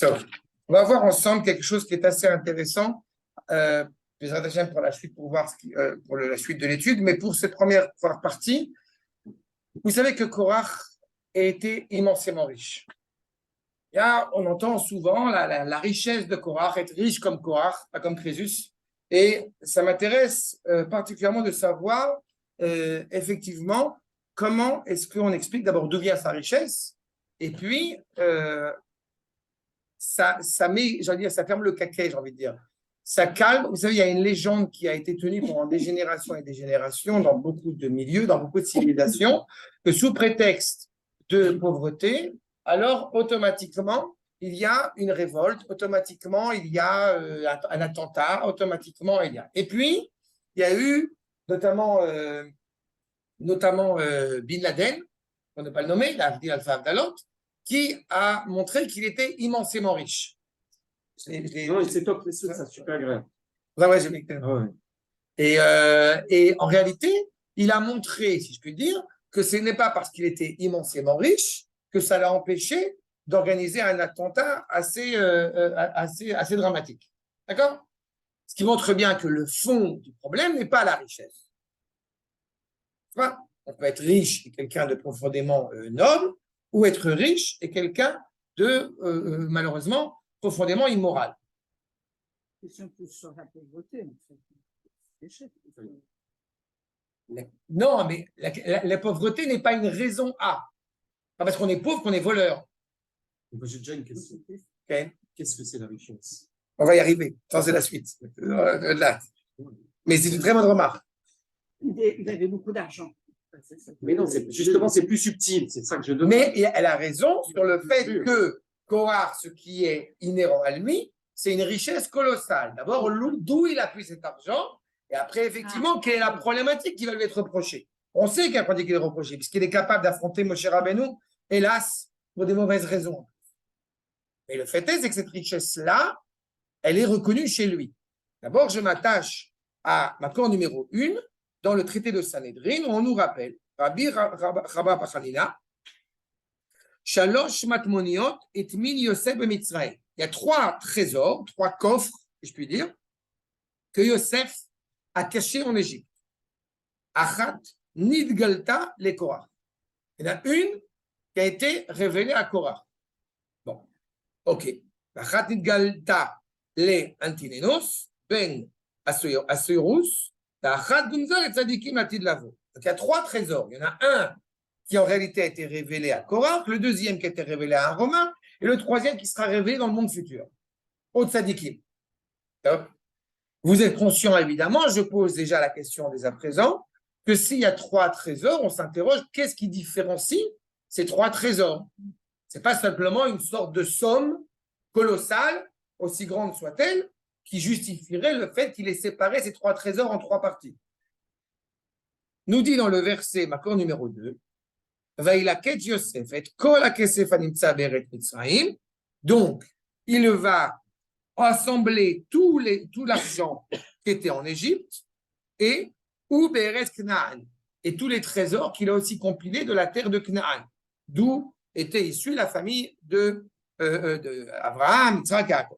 Donc, on va voir ensemble quelque chose qui est assez intéressant, Bezrat Hashem pour la suite, pour voir la suite de l'étude, mais pour cette première partie, vous savez que Korach a été immensément riche. Là, on entend souvent la richesse de Korach, être riche comme Korach, pas comme Crésus, et ça m'intéresse particulièrement de savoir effectivement comment est-ce qu'on explique d'abord d'où vient sa richesse, et puis ça met, j'allais dire, ça ferme le caquet, j'ai envie de dire. Ça calme. Vous savez, il y a une légende qui a été tenue pendant des générations et des générations dans beaucoup de milieux, dans beaucoup de civilisations, que sous prétexte de pauvreté, alors automatiquement, il y a une révolte, automatiquement, il y a un attentat, automatiquement, il y a. Et puis, il y a eu notamment Bin Laden, pour ne pas le nommer, l'Avdi Alpha Abdalot, qui a montré qu'il était immensément riche. Non, c'est top, c'est super agréable. Ouais, j'ai mis. Et en réalité, il a montré, si je puis dire, que ce n'est pas parce qu'il était immensément riche que ça l'a empêché d'organiser un attentat assez dramatique. D'accord? Ce qui montre bien que le fond du problème n'est pas la richesse. On peut être riche et quelqu'un de profondément noble, ou être riche et quelqu'un de, malheureusement, profondément immoral. Question plus sur la pauvreté, en fait. Non, mais la pauvreté n'est pas une raison A. Pas parce qu'on est pauvre qu'on est voleur. J'ai déjà une question. Okay. Qu'est-ce que c'est la richesse? On va y arriver. Ça, c'est la suite. Là. Mais c'est une très bonne remarque. Il avait beaucoup d'argent. Mais non, justement, c'est plus subtil. C'est ça que je demande. Mais elle a raison sur le fait que Korach, ce qui est inhérent à lui, c'est une richesse colossale. D'abord, d'où il a pris cet argent, et après, effectivement, quelle est la problématique qui va lui être reprochée. On sait qu'il y a un problématique qui est reproché, puisqu'il est capable d'affronter Moshe Rabbeinu, hélas, pour des mauvaises raisons. Mais le fait est que cette richesse-là, elle est reconnue chez lui. D'abord, je m'attache à ma corps numéro 1, dans le traité de Sanhedrin, où on nous rappelle, Rabbi Rabba Bachanina, Shalosh Matmoniot et Min Yosef Mitzraï. Il y a 3 trésors, 3 coffres, si je puis dire, que Yosef a cachés en Égypte. Achat Nidgalta le Korach. Il y en a une qui a été révélée à Korach. Bon, ok. Achat Nidgalta le Antinenos, Ben Assurus, Achat Gunzal et Tzadikim Atid Lavo. Donc il y a 3 trésors. Il y en a un qui en réalité a été révélé à Korach, le deuxième qui a été révélé à un Romain, et le troisième qui sera révélé dans le monde futur, au Tzadikim. Vous êtes conscient, évidemment, je pose déjà la question dès à présent, que s'il y a 3 trésors, on s'interroge, qu'est-ce qui différencie ces 3 trésors? Ce n'est pas simplement une sorte de somme colossale, aussi grande soit-elle, qui justifierait le fait qu'il ait séparé ces 3 trésors en 3 parties. Nous dit dans le verset, Makor numéro 2, donc, il va rassembler tout l'argent qui était en Égypte et tous les trésors qu'il a aussi compilés de la terre de Canaan, d'où était issue la famille de Abraham, Yitzhak, Yaakov.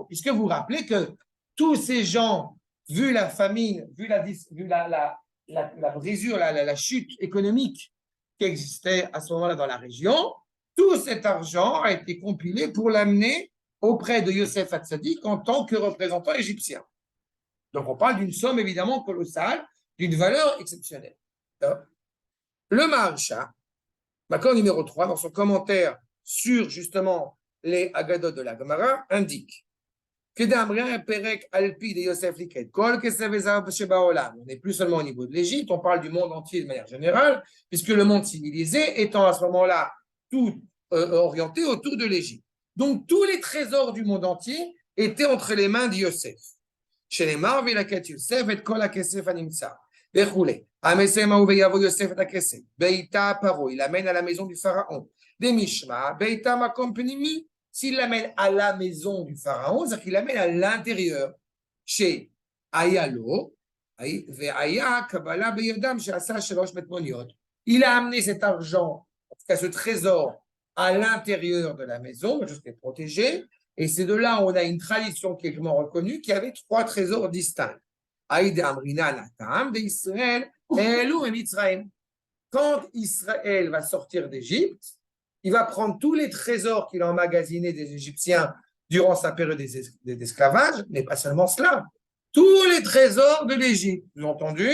Puisque vous vous rappelez que tous ces gens, vu la famine, vu la brisure, la chute économique qui existait à ce moment-là dans la région, tout cet argent a été compilé pour l'amener auprès de Yosef Hatzadik en tant que représentant égyptien. Donc on parle d'une somme évidemment colossale, d'une valeur exceptionnelle. Le Maharsha, Makor numéro 3, dans son commentaire sur justement les Agadot de la Gemara, indique on n'est plus seulement au niveau de l'Égypte, on parle du monde entier de manière générale, puisque le monde civilisé étant à ce moment-là tout orienté autour de l'Égypte. Donc tous les trésors du monde entier étaient entre les mains de Yosef. Chez les Marv et la quête Yosef et Kol HaKesef Animtsa. Berchoulé. Amesema Uveyavo Yosef et HaKesef. Beita Paro, il amène à la maison du pharaon. Des Mishma, Beita Makom Penimi. S'il l'amène à la maison du pharaon, c'est-à-dire qu'il l'amène à l'intérieur, chez Ayalo, Ve'aya Kabbalah Beyerdam She'asa Shalosh Metmoniot. Il a amené cet argent, en tout cas ce trésor, à l'intérieur de la maison, quelque chose qui est protégé. Et c'est de là où on a une tradition qui est clairement reconnue, qui avait 3 trésors distincts. Aïd Amrina Natam d'Israël, Elou et Mitzrayim. Quand Israël va sortir d'Égypte, il va prendre tous les trésors qu'il a emmagasinés des Égyptiens durant sa période d'esclavage, mais pas seulement cela. Tous les trésors de l'Égypte, vous avez entendu?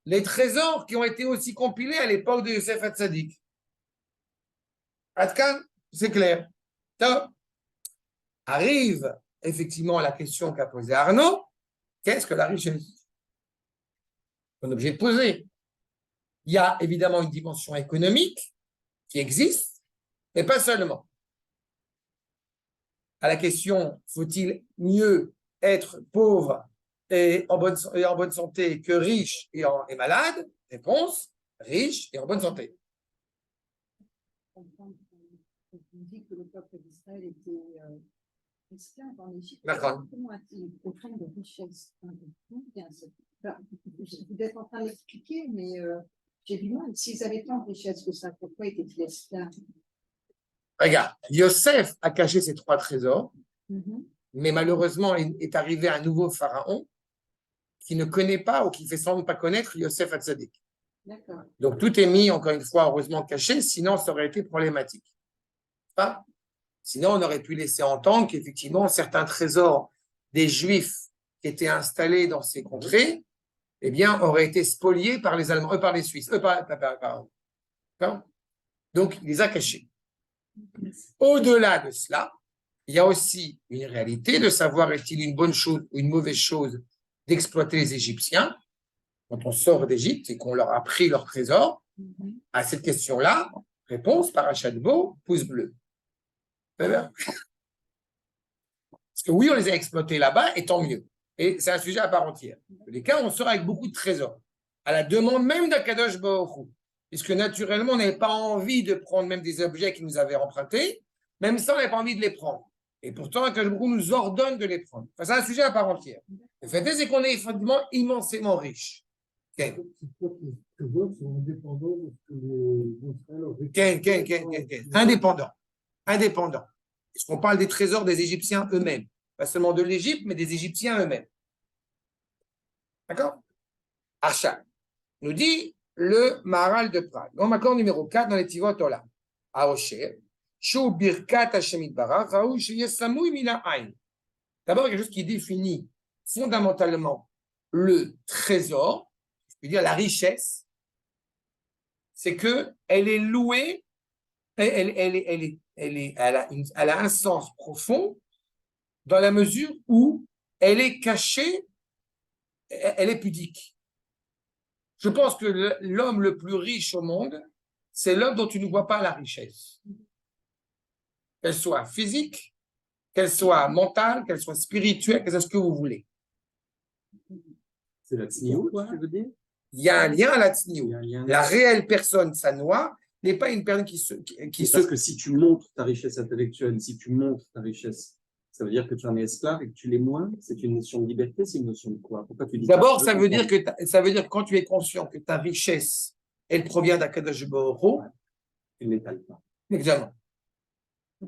Les trésors qui ont été aussi compilés à l'époque de Yosef Hatzadik. Atkan, c'est clair. Top. Arrive effectivement la question qu'a posée Arnaud. Qu'est-ce que la richesse? On est obligé de poser. Il y a évidemment une dimension économique qui existe, mais pas seulement. À la question, faut-il mieux être pauvre et en bonne santé que riche et malade? Réponse, riche et en bonne santé. On dit que le peuple d'Israël était esclave en Égypte. D'accord. Comment a-t-il autant de richesse? Vous êtes en train d'expliquer, mais j'ai du mal. S'ils avaient tant de richesse que ça, pourquoi étaient-ils esclaves? Regarde, Yosef a caché ses 3 trésors, mais malheureusement, il est arrivé un nouveau pharaon qui ne connaît pas ou qui fait semblant de ne pas connaître Yosef Hatzadik. D'accord. Donc tout est mis, encore une fois, heureusement caché, sinon ça aurait été problématique. Pas? Sinon, on aurait pu laisser entendre qu'effectivement, certains trésors des Juifs qui étaient installés dans ces contrées, eh bien, auraient été spoliés par les Allemands, par les Suisses. Donc, il les a cachés. Au-delà de cela, il y a aussi une réalité de savoir est-il une bonne chose ou une mauvaise chose d'exploiter les Égyptiens quand on sort d'Égypte et qu'on leur a pris leur trésor. À cette question-là, réponse, parachat de Bo, pouce bleu. Parce que oui, on les a exploités là-bas, et tant mieux. Et c'est un sujet à part entière. Dans les cas, on sort avec beaucoup de trésors, à la demande même d'Akadosh Baruch Hu, puisque naturellement, on n'avait pas envie de prendre même des objets qui nous avaient empruntés, même ça, on n'avait pas envie de les prendre. Et pourtant, Akadosh Baruch Hu nous ordonne de les prendre. Enfin, c'est un sujet à part entière. Le fait est, c'est qu'on est effectivement immensément riche. Ken. Indépendant. Indépendant. Parce qu'on parle des trésors des Égyptiens eux-mêmes. Pas seulement de l'Égypte, mais des Égyptiens eux-mêmes. D'accord? Archa nous dit le Maharal de Prague. Donc, accord numéro 4 dans les Tivot Olam. Aosher. Shou birkat Hashem itbarach, raou sheyesamui mina ayn. D'abord, quelque chose qui définit fondamentalement le trésor, je veux dire la richesse, c'est qu'elle est louée, elle a un sens profond dans la mesure où elle est cachée, elle est pudique. Je pense que l'homme le plus riche au monde, c'est l'homme dont tu ne vois pas la richesse. Qu'elle soit physique, qu'elle soit mentale, qu'elle soit spirituelle, qu'elle soit ce que vous voulez. C'est la tsniout, tu veux dire? Il y a un lien à la tsniout. La réelle personne sanoa n'est pas une personne Parce que si tu montres ta richesse intellectuelle, si tu montres ta richesse, ça veut dire que tu en es esclave et que tu l'es moins. C'est une notion de liberté, c'est une notion de quoi? Pourquoi tu dis D'abord, ça veut dire que quand tu es conscient que ta richesse, elle provient d'Akadosh Baruch Hu, tu ne l'étales pas. Exactement.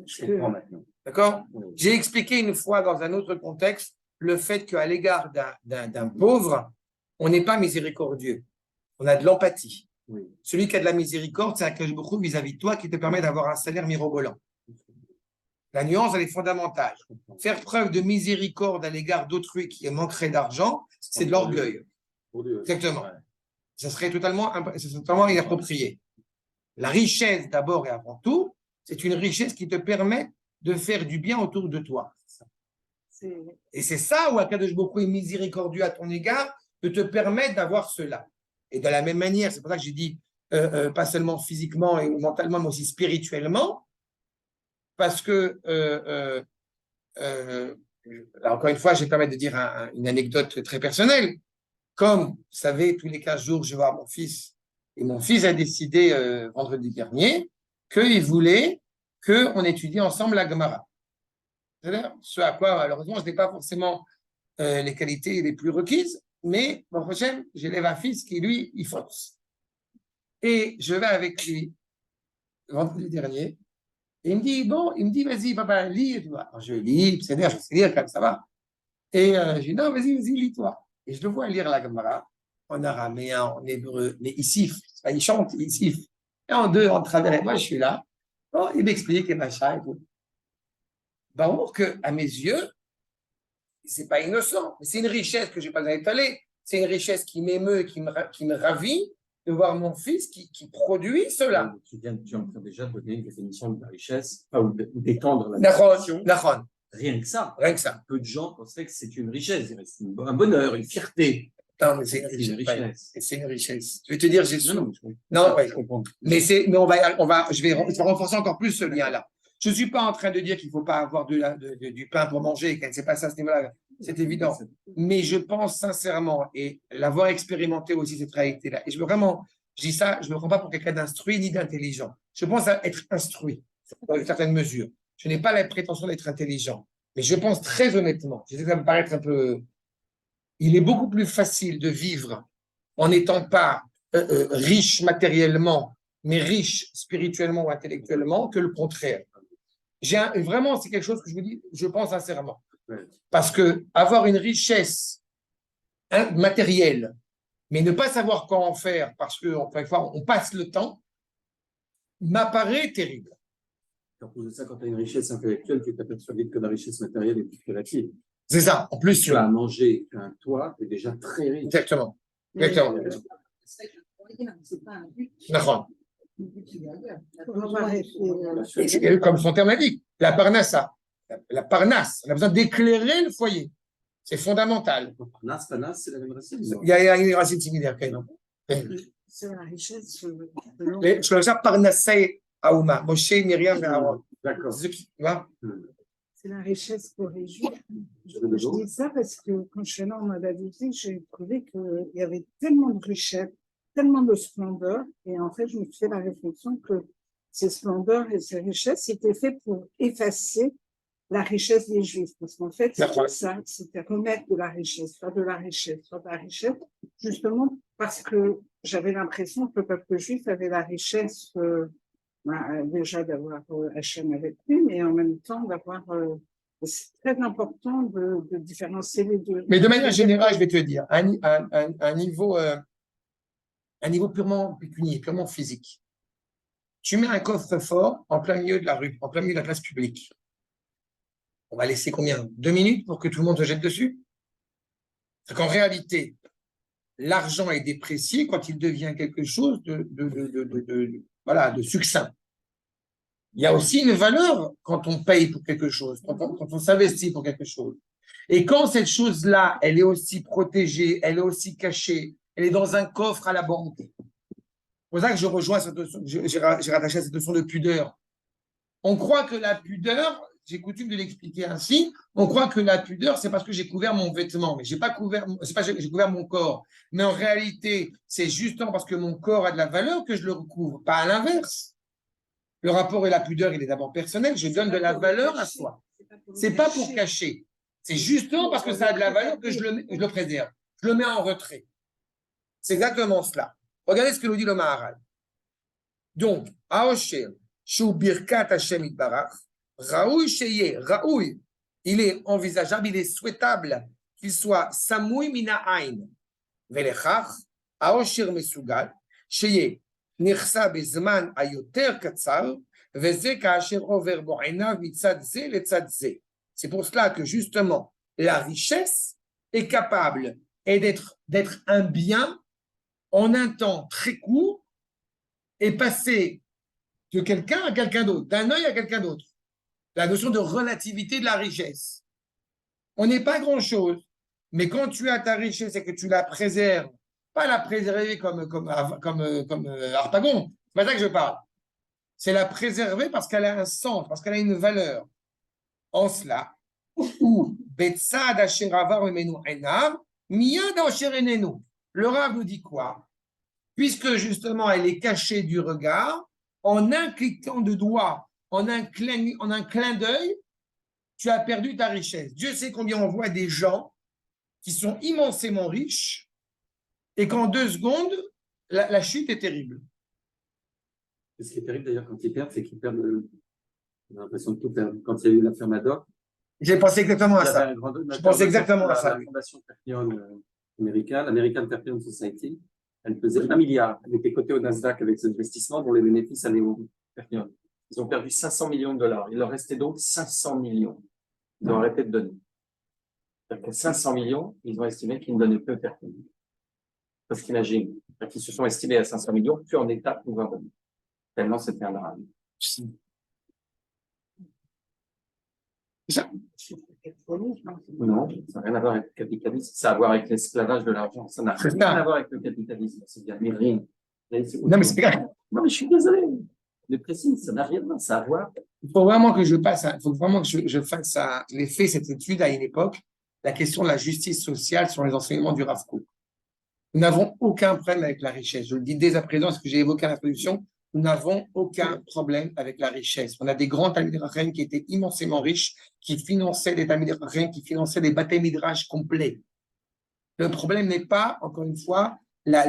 Je comprends maintenant. D'accord? Oui. J'ai expliqué une fois dans un autre contexte le fait qu'à l'égard d'un pauvre, on n'est pas miséricordieux. On a de l'empathie. Oui. Celui qui a de la miséricorde, c'est Akadosh Baruch Hu vis-à-vis de toi qui te permet d'avoir un salaire mirobolant. La nuance, elle est fondamentale. Faire preuve de miséricorde à l'égard d'autrui qui manquerait d'argent, c'est de l'orgueil. Exactement. Ouais. Ça serait totalement inapproprié. La richesse, d'abord et avant tout, c'est une richesse qui te permet de faire du bien autour de toi. Et c'est ça où Akadosh Baruch Hu est miséricordieux à ton égard, de te permettre d'avoir cela. Et de la même manière, c'est pour ça que j'ai dit, pas seulement physiquement et mentalement, mais aussi spirituellement, parce que, encore une fois, je vais permettre de dire une anecdote très personnelle. Comme, vous savez, tous les 15 jours, je vais voir mon fils, et mon fils a décidé vendredi dernier qu'il voulait qu'on étudie ensemble la Gemara. C'est-à-dire, ce à quoi, malheureusement, je n'ai pas forcément les qualités les plus requises, mais mon prochain, j'élève un fils qui, lui, il force. Et je vais avec lui, vendredi dernier, et il me dit, bon, il me dit, vas-y, papa, lis. Et tout. Alors, je lis, c'est bien, je sais lire quand même, ça va. Et je dis, non, vas-y, lis-toi. Et je le vois lire la Gemara, en araméen, en hébreu, mais il siffle, il chante, il siffle. Et en deux, en travers, et moi, je suis là. Bon, il m'explique et machin et tout. Bah, que, à mes yeux, c'est pas innocent, mais c'est une richesse que je n'ai pas étalée. C'est une richesse qui m'émeut, qui me ravit de voir mon fils qui produit cela. Tu es en train déjà de donner une définition de la richesse, ou d'étendre la D'accord, définition. Rien que ça. Rien que ça. Peu de gens penseraient que c'est une richesse, c'est un bonheur, une fierté. Non, mais c'est une richesse. C'est une richesse. Je vais te dire, j'ai non, ouais, je comprends. Mais je vais renforcer encore plus ce lien-là. Je ne suis pas en train de dire qu'il ne faut pas avoir du pain pour manger, que c'est pas ça à ce niveau-là, c'est évident. Mais je pense sincèrement, et l'avoir expérimenté aussi cette réalité-là, et je dis ça, je ne me prends pas pour quelqu'un d'instruit ni d'intelligent. Je pense à être instruit, dans une certaine mesure. Je n'ai pas la prétention d'être intelligent, mais je pense très honnêtement, je sais que ça me paraît un peu... Il est beaucoup plus facile de vivre en n'étant pas riche matériellement, mais riche spirituellement ou intellectuellement, que le contraire. Vraiment, c'est quelque chose que je vous dis, je pense sincèrement. Parce que avoir une richesse matérielle, mais ne pas savoir quoi en faire parce qu'on on passe le temps, m'apparaît terrible. En plus de ça, quand tu as une richesse intellectuelle, tu t'aperçois vite que la richesse matérielle est plus relative. C'est ça. En plus, tu as à manger, tu as un toit, tu es déjà très riche. Exactement. Exactement. C'est pas un but. D'accord. Et comme son terme l'indique, la parnassa. La parnasse, on a besoin d'éclairer le foyer. C'est fondamental. Parnasse, c'est la même racine. Il y a une racine similaire. c'est la richesse. Je le sais, parnassé Aouma, Moshe, Myriam et Aaron. D'accord. C'est la richesse pour les Juifs. Je dis ça parce que quand je suis allée en Arabie, j'ai trouvé qu'il y avait tellement de richesse, tellement de splendeur, et en fait, je me suis fait la réflexion que ces splendeurs et ces richesses étaient faits pour effacer la richesse des Juifs. Parce qu'en fait, c'est ça, c'était remettre de la richesse, pas de la richesse, pas de la richesse, justement parce que j'avais l'impression que le peuple juif avait la richesse déjà d'avoir Hachem avec lui, mais en même temps d'avoir... c'est très important de différencier les deux. Mais de manière générale, je vais te dire, un niveau purement pécunier, purement physique. Tu mets un coffre-fort en plein milieu de la rue, en plein milieu de la place publique. On va laisser combien? 2 minutes pour que tout le monde se jette dessus? C'est qu'en réalité, l'argent est déprécié quand il devient quelque chose de succinct. Il y a aussi une valeur quand on paye pour quelque chose, quand on s'investit pour quelque chose. Et quand cette chose-là, elle est aussi protégée, elle est aussi cachée, elle est dans un coffre à la banque. C'est pour ça que je rejoins cette notion, j'ai rattaché à cette notion de pudeur. On croit que la pudeur, j'ai coutume de l'expliquer ainsi, on croit que la pudeur, c'est parce que j'ai couvert mon vêtement, mais j'ai pas couvert, c'est pas j'ai couvert mon corps. Mais en réalité, c'est justement parce que mon corps a de la valeur que je le recouvre, pas à l'inverse. Le rapport et la pudeur, il est d'abord personnel, je donne de la valeur à soi. C'est pas pour cacher. C'est justement parce que ça a de la valeur que je le préserve. Je le mets en retrait. C'est exactement cela. Regardez ce que nous dit le Maharal. Donc, Aosher, Shu Birkat Hashem Itbarach, Raoui Sheye, Raoui, il est envisageable, il est souhaitable qu'il soit Samoui Mina Ain, Velechach, Aosher Mesugal, Sheye, Nirsa Bezman Ayoter Katsar, Veze Kaasher Over Bo'enav Mitzad Ze Letzad Ze. C'est pour cela que justement, la richesse est capable d'être un bien en un temps très court et passer de quelqu'un à quelqu'un d'autre, d'un œil à quelqu'un d'autre. La notion de relativité de la richesse. On n'est pas grand-chose, mais quand tu as ta richesse et que tu la préserves, pas la préserver comme Harpagon, c'est pas ça que je parle. C'est la préserver parce qu'elle a un sens, parce qu'elle a une valeur. En cela, où Betsad Asher Avar Memenu Enav, Miyad Asher Enenu. Le Rav nous dit quoi? Puisque justement elle est cachée du regard, en un cliquant de doigt, en un clin d'œil, tu as perdu ta richesse. Dieu sait combien on voit des gens qui sont immensément riches et qu'en 2 secondes, la chute est terrible. Et ce qui est terrible d'ailleurs quand ils perdent, c'est qu'ils perdent, j'ai l'impression de tout perdre. Quand il y a eu l'affaire Madoff, J'ai pensé exactement à il y avait ça. un grand Je donateur pensais de exactement à la ça. fondation Perpignan américaine, l'American Perpignan Society. Elle faisait 1 milliard. Elle était cotée au Nasdaq avec cet investissement dont les bénéfices allaient au Perpignan. Ils ont perdu 500 millions de dollars. Il leur restait donc 500 millions. Ils ont arrêté de donner. C'est-à-dire que 500 millions, ils ont estimé qu'ils ne donnaient plus au Perpignan. Parce qu'imagine, ils se sont estimés à 500 millions, plus en état pour 20 euros. Tellement c'était un drame. Ça. Non, ça n'a rien à voir avec le capitalisme. Ça a à voir avec l'esclavage de l'argent. Ça n'a rien à voir avec le capitalisme. C'est bien, mais rien. Non, mais c'est grave. Non, mais je suis désolé. Le précis, ça n'a rien à voir. Ça a à voir. Il faut vraiment que je passe, il faut vraiment que je fasse j'ai fait cette étude à une époque, la question de la justice sociale sur les enseignements du Rav Kook. Nous n'avons aucun problème avec la richesse. Je le dis dès à présent, ce que j'ai évoqué à l'introduction, nous n'avons aucun problème avec la richesse. On a des grands Talmidei Chachamim qui étaient immensément riches, qui finançaient des Talmidei Chachamim, qui finançaient des Batei Midrash complets. Le problème n'est pas, encore une fois, la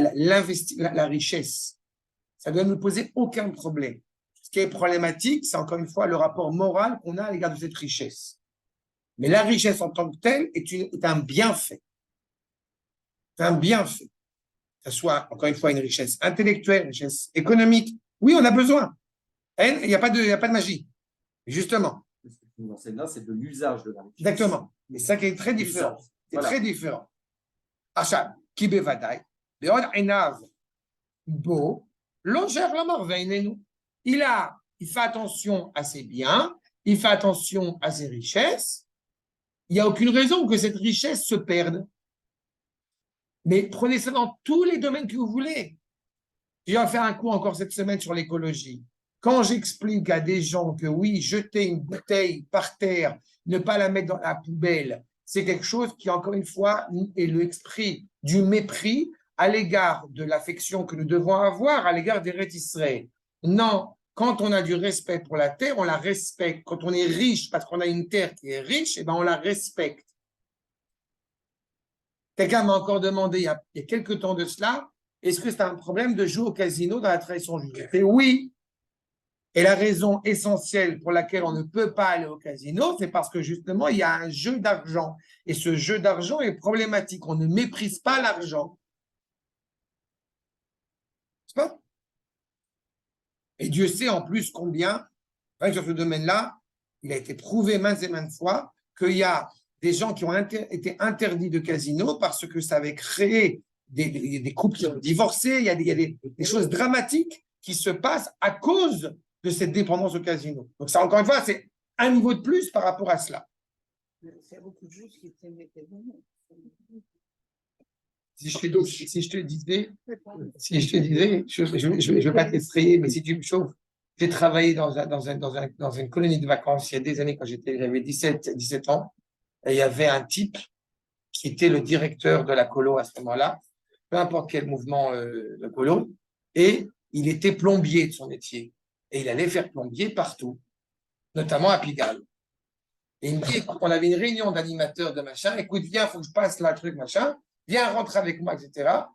richesse. Ça ne doit nous poser aucun problème. Ce qui est problématique, c'est encore une fois le rapport moral qu'on a à l'égard de cette richesse. Mais la richesse en tant que telle est un bienfait. C'est un bienfait. Que ce soit, encore une fois, une richesse intellectuelle, une richesse économique. Oui, on a besoin. Il n'y a pas de magie. Justement. Ce que nous enseigne là, c'est de l'usage de la richesse. Exactement. Et ça qui est très différent. C'est Voilà. très différent. Achat, qui bevadaï, beod enav, beau, loger la morveinenu. Il fait attention à ses biens, il fait attention à ses richesses. Il n'y a aucune raison que cette richesse se perde. Mais prenez ça dans tous les domaines que vous voulez. Je vais faire un coup encore cette semaine sur l'écologie. Quand j'explique à des gens que oui, jeter une bouteille par terre, ne pas la mettre dans la poubelle, c'est quelque chose qui, encore une fois, est l'esprit du mépris à l'égard de l'affection que nous devons avoir à l'égard des Eretz Israël. Non, quand on a du respect pour la terre, on la respecte. Quand on est riche parce qu'on a une terre qui est riche, eh ben on la respecte. Quelqu'un m'a encore demandé il y a quelques temps de cela, est-ce que c'est un problème de jouer au casino dans la tradition juive? Et oui. Et la raison essentielle pour laquelle on ne peut pas aller au casino, c'est parce que justement, il y a un jeu d'argent. Et ce jeu d'argent est problématique. On ne méprise pas l'argent. C'est pas? Et Dieu sait en plus combien, sur ce domaine-là, il a été prouvé maintes et maintes fois qu'il y a des gens qui ont été interdits de casino parce que ça avait créé des couples qui ont divorcé, il y a des choses dramatiques qui se passent à cause de cette dépendance au casino. Donc ça, encore une fois, c'est un niveau de plus par rapport à cela. Il y a beaucoup de choses qui étaient Si je te disais, je ne vais pas t'effrayer, mais si tu me chauffes, j'ai travaillé dans une colonie de vacances il y a des années quand j'avais 17 ans, et il y avait un type qui était le directeur de la colo à ce moment-là, peu importe quel mouvement de colo, et il était plombier de son métier. Et il allait faire plombier partout, notamment à Pigalle. Et il me dit, écoute, on avait une réunion d'animateurs de machin, écoute, viens, il faut que je passe là, le truc, machin, viens, rentre avec moi, etc.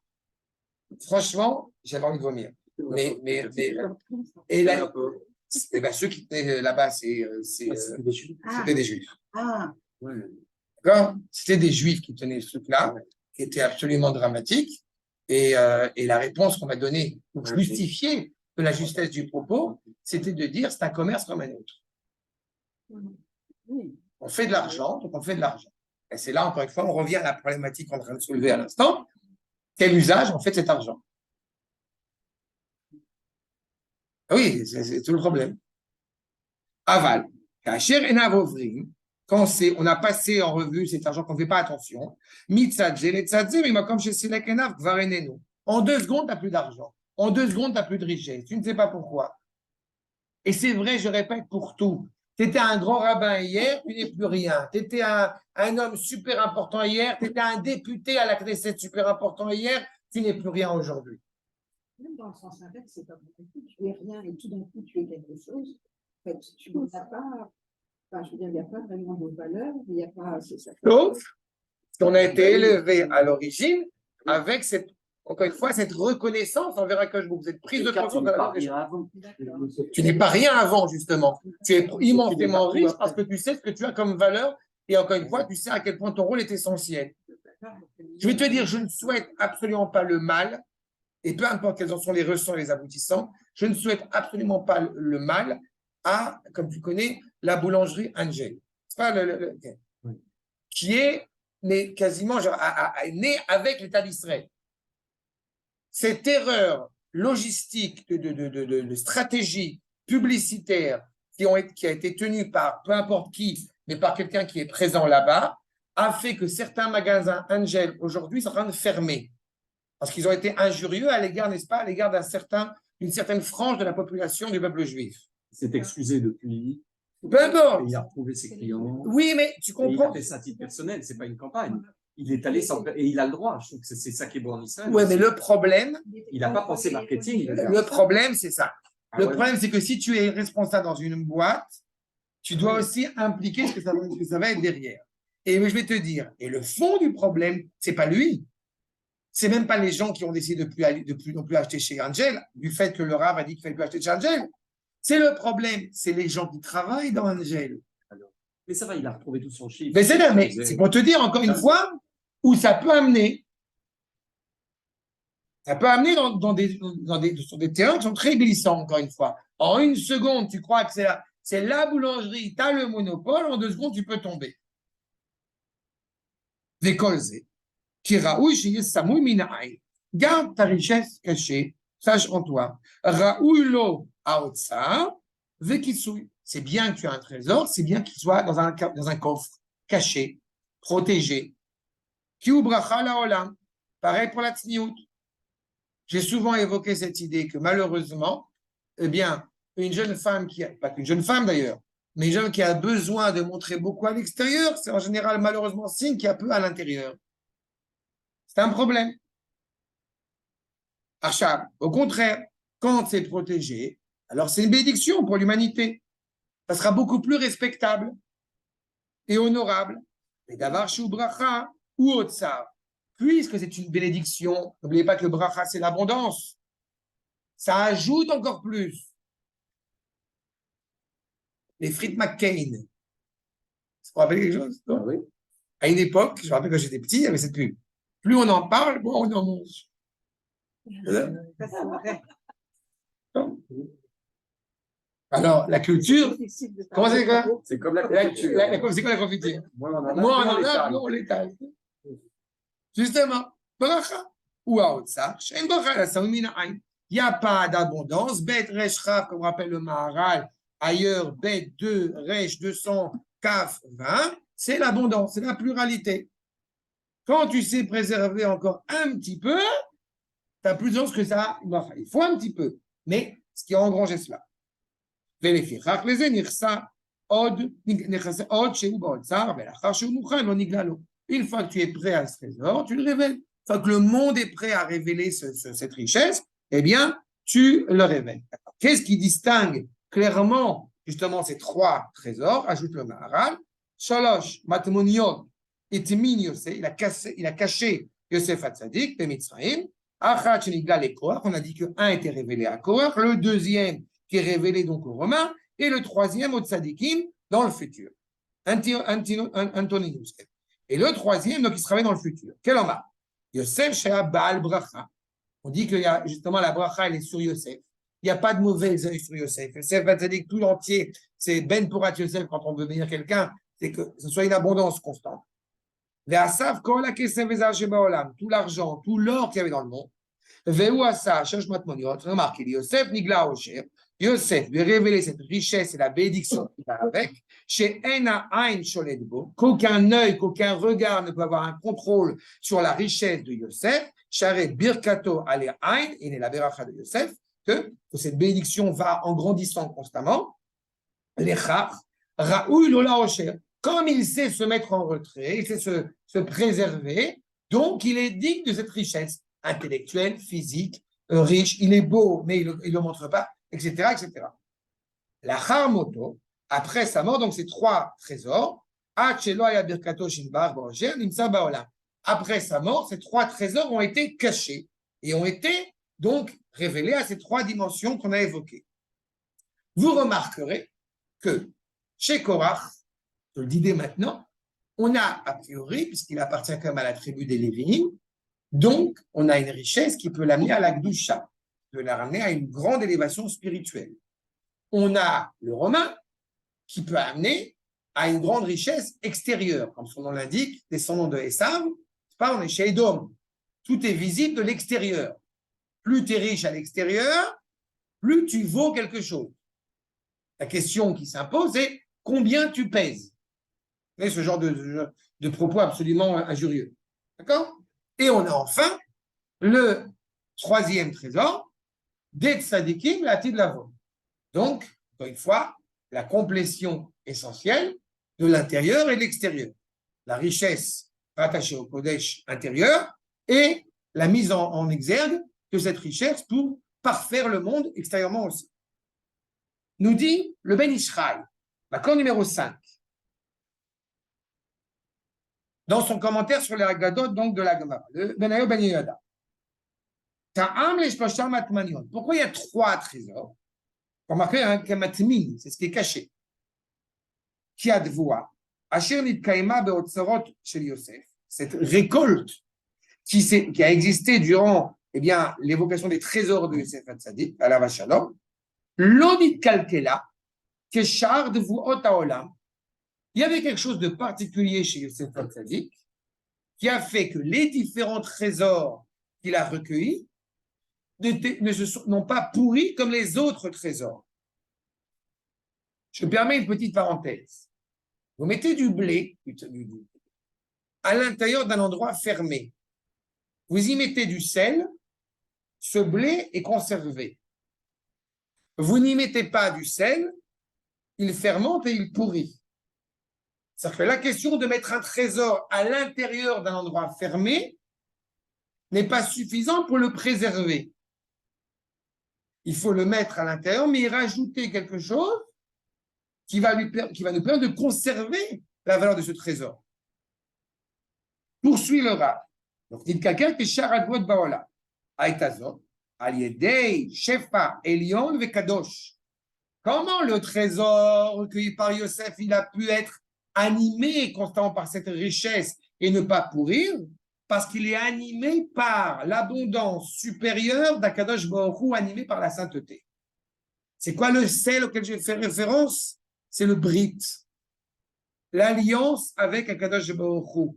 Franchement, j'avais envie de vomir. Et là, ceux qui étaient là-bas, c'était des juifs. Ah, D'accord? C'était des juifs qui tenaient ce truc-là, qui était absolument dramatique. Et la réponse qu'on m'a donnée pour justifier de la justesse du propos, c'était de dire c'est un commerce comme un autre. On fait de l'argent, donc on fait de l'argent. Et c'est là, encore une fois, on revient à la problématique qu'on est en train de soulever à l'instant. Quel usage on fait de cet argent? Oui, c'est tout le problème. Aval. Quand on a passé en revue cet argent qu'on ne fait pas attention, en 2 secondes, tu n'as plus d'argent. En 2 secondes, tu n'as plus de richesse. Tu ne sais pas pourquoi. Et c'est vrai, je répète pour tout. Tu étais un grand rabbin hier, tu n'es plus rien. Tu étais un homme super important hier, tu étais un député à la Knesset super important hier, tu n'es plus rien aujourd'hui. Même dans le sens inverse, c'est pas beaucoup. Tu es rien et tout d'un coup, tu es quelque chose. En fait, tu n'as pas. Enfin, je veux dire, il n'y a pas vraiment de valeur, il n'y a pas. Sauf qu'on a été élevé à l'origine avec cette encore une fois, cette reconnaissance envers Akadosh Baruch Hu, cette prise de conscience. D'accord. Tu n'es pas rien avant, justement. Tu es immensément riche parce que tu sais ce que tu as comme valeur et encore une fois, tu sais à quel point ton rôle est essentiel. Je vais te dire, je ne souhaite absolument pas le mal, et peu importe quels en sont les ressents et les aboutissants, je ne souhaite absolument pas le mal à, comme tu connais, la boulangerie Angel. C'est pas qui est né quasiment né avec l'État d'Israël. Cette erreur logistique de stratégie publicitaire qui a été tenue par peu importe qui, mais par quelqu'un qui est présent là-bas, a fait que certains magasins Angel aujourd'hui sont en train de fermer. Parce qu'ils ont été injurieux à l'égard, n'est-ce pas, à l'égard d'une certaine frange de la population du peuple juif. Il s'est excusé depuis. Peu importe. Et il a retrouvé ses clients. Oui, mais tu comprends. Et il a fait ça à titre personnel, c'est pas une campagne. Il est allé sans... Et il a le droit. Je trouve que c'est ça qui est beau en Israël. Oui, mais le problème. Il n'a pas pensé marketing. Le problème, c'est ça. Le problème, c'est que si tu es responsable dans une boîte, tu dois aussi impliquer ce que ça va être derrière. Et je vais te dire, et le fond du problème, c'est pas lui. C'est même pas les gens qui ont décidé de plus non plus acheter chez Angel, du fait que le Rav a dit qu'il ne fallait plus acheter chez Angel. C'est le problème, c'est les gens qui travaillent dans Angel. Mais ça va, il a retrouvé tout son chiffre. Mais c'est pour te dire encore une fois où ça peut amener. Ça peut amener sur des terrains qui sont très glissants, encore une fois. En une seconde, tu crois que c'est la boulangerie, tu as le monopole, en 2 secondes, tu peux tomber. Décolzé. Garde ta richesse cachée, sache en toi. Raoulo aotsa, vekitsui. C'est bien que tu aies un trésor, c'est bien qu'il soit dans un coffre caché, protégé. Kiubracha laolam. Pareil pour la tsniout. J'ai souvent évoqué cette idée que malheureusement, eh bien, une jeune femme pas qu'une jeune femme d'ailleurs, mais une jeune qui a besoin de montrer beaucoup à l'extérieur, c'est en général malheureusement signe qu'il y a peu à l'intérieur. C'est un problème. Achab, au contraire, quand c'est protégé, alors c'est une bénédiction pour l'humanité. Ça sera beaucoup plus respectable et honorable. Et d'avoir shu bracha ou otsar, puisque c'est une bénédiction, n'oubliez pas que le bracha, c'est l'abondance. Ça ajoute encore plus. Les frites McCain. Ça vous rappelle quelque chose? Ah oui. À une époque, je me rappelle quand j'étais petit, il y avait cette pub. Plus on en parle, moins on en mange. Alors, la culture, comment c'est quoi? C'est comme la confiture. C'est quoi la confiture? Moins on en a, Moins on en a, plus on l'étale. Justement, bracha ou aotsa, she'en bracha la saoum min ha'ain. Il n'y a pas d'abondance. Bet resh raf, comme rappelle le Maharal, ailleurs, bet 2, resh 200, kaf 20, c'est l'abondance, c'est la pluralité. Quand tu sais préserver encore un petit peu, tu as plus de chance que ça. Il faut un petit peu, mais ce qui a engrangé cela. ולפיכך לזה נכסה עוד שהוא באוצר, ולאחר שהוא מוכן לא נגלה לו. Une fois que tu es prêt à ce trésor, tu le révèles. Une fois que le monde est prêt à révéler cette richesse, eh bien, tu le révèles. Qu'est-ce qui distingue clairement justement ces 3 trésors? Ajoute le Maharal. Shalosh matmoniot et Timin Yosef, il a caché Yosef Hatzadik de Mitzrayim. Achat shenigla le Korach, on a dit que 1 était révélé à Korach, le deuxième qui est révélé donc aux Romains, et le troisième aux Tzadikim dans le futur. Antoninus. Et le troisième, donc, il se travaille dans le futur. Quel en a? Yosef Shea Baal Bracha. On dit que justement la Bracha, elle est sur Yosef. Il n'y a pas de mauvais œil sur Yosef. Yosef Hatzadik tout entier, c'est Ben Porat Yosef quand on veut bénir quelqu'un, c'est que ce soit une abondance constante. Ve'asav kol ha'kesef ve'zar she'ba'olam, tout l'argent, tout l'or qu'il y avait dans le monde. Ve'u asa shesh matmoniot, remarque, il dit Yosef nigla osher, Yosef lui révéler cette richesse et la bénédiction qui va avec, chez Ena Ain Sholedbo, qu'aucun œil, qu'aucun regard ne peut avoir un contrôle sur la richesse de Yosef, Sharet Birkato Ale Ain, il est la Beracha de Yosef, que cette bénédiction va en grandissant constamment, l'Echach, Raoul Lola Osher, comme il sait se mettre en retrait, il sait se préserver, donc il est digne de cette richesse intellectuelle, physique, riche, il est beau, mais il ne le montre pas, etc., etc. La Harmoto, après sa mort, donc ces 3 trésors, après sa mort, ces 3 trésors ont été cachés. et ont été donc révélés à ces trois dimensions qu'on a évoquées. Vous remarquerez que chez Korach, je le dis dès maintenant, on a a priori, puisqu'il appartient quand même à la tribu des Lévi'im, donc on a une richesse qui peut l'amener à la Gdusha, de la ramener à une grande élévation spirituelle. On a le Romain qui peut amener à une grande richesse extérieure, comme son nom l'indique, descendant de Esav, on est chez Edom. Tout est visible de l'extérieur. Plus tu es riche à l'extérieur, plus tu vaux quelque chose. La question qui s'impose est combien tu pèses. Vous voyez, ce genre de propos absolument injurieux. D'accord? Et on a enfin le troisième trésor, des tzadikim, la de l'avant. Donc, encore une fois, la complétion essentielle de l'intérieur et de l'extérieur. La richesse rattachée au Kodesh intérieur et la mise en exergue de cette richesse pour parfaire le monde extérieurement aussi. Nous dit le Ben Ishraï, l'accord numéro 5, dans son commentaire sur les Haggadot, donc de la Gemara, le Benayo Ben Yehuda. Pourquoi il y a trois trésors? Remarquez un kamatmin, c'est ce qui est caché. Qui a de voix, cette récolte qui a existé durant l'évocation des trésors de Yosef Hatzadik, à la Vachalom, l'onit kalkela, keshar de vous otaolam. Il y avait quelque chose de particulier chez Yosef Hatzadik qui a fait que les différents trésors qu'il a recueillis n'ont pas pourri comme les autres trésors. Je permets une petite parenthèse. Vous mettez du blé à l'intérieur d'un endroit fermé. Vous y mettez du sel, ce blé est conservé. Vous n'y mettez pas du sel, il fermente et il pourrit. Ça fait la question de mettre un trésor à l'intérieur d'un endroit fermé n'est pas suffisant pour le préserver. Il faut le mettre à l'intérieur, mais y rajouter quelque chose qui va nous permettre de conserver la valeur de ce trésor. Poursuit le Rav. Donc, il dit quelqu'un qui est charadouat baola. Aïtazot, aliédei, shefa, elion, vekadosh. Comment le trésor recueilli par Yosef, il a pu être animé constamment par cette richesse et ne pas pourrir? Parce qu'il est animé par l'abondance supérieure d'Akadosh Baruch Hu, animé par la sainteté. C'est quoi le sel auquel je fais référence? C'est le Brit, l'alliance avec Akadosh Baruch Hu,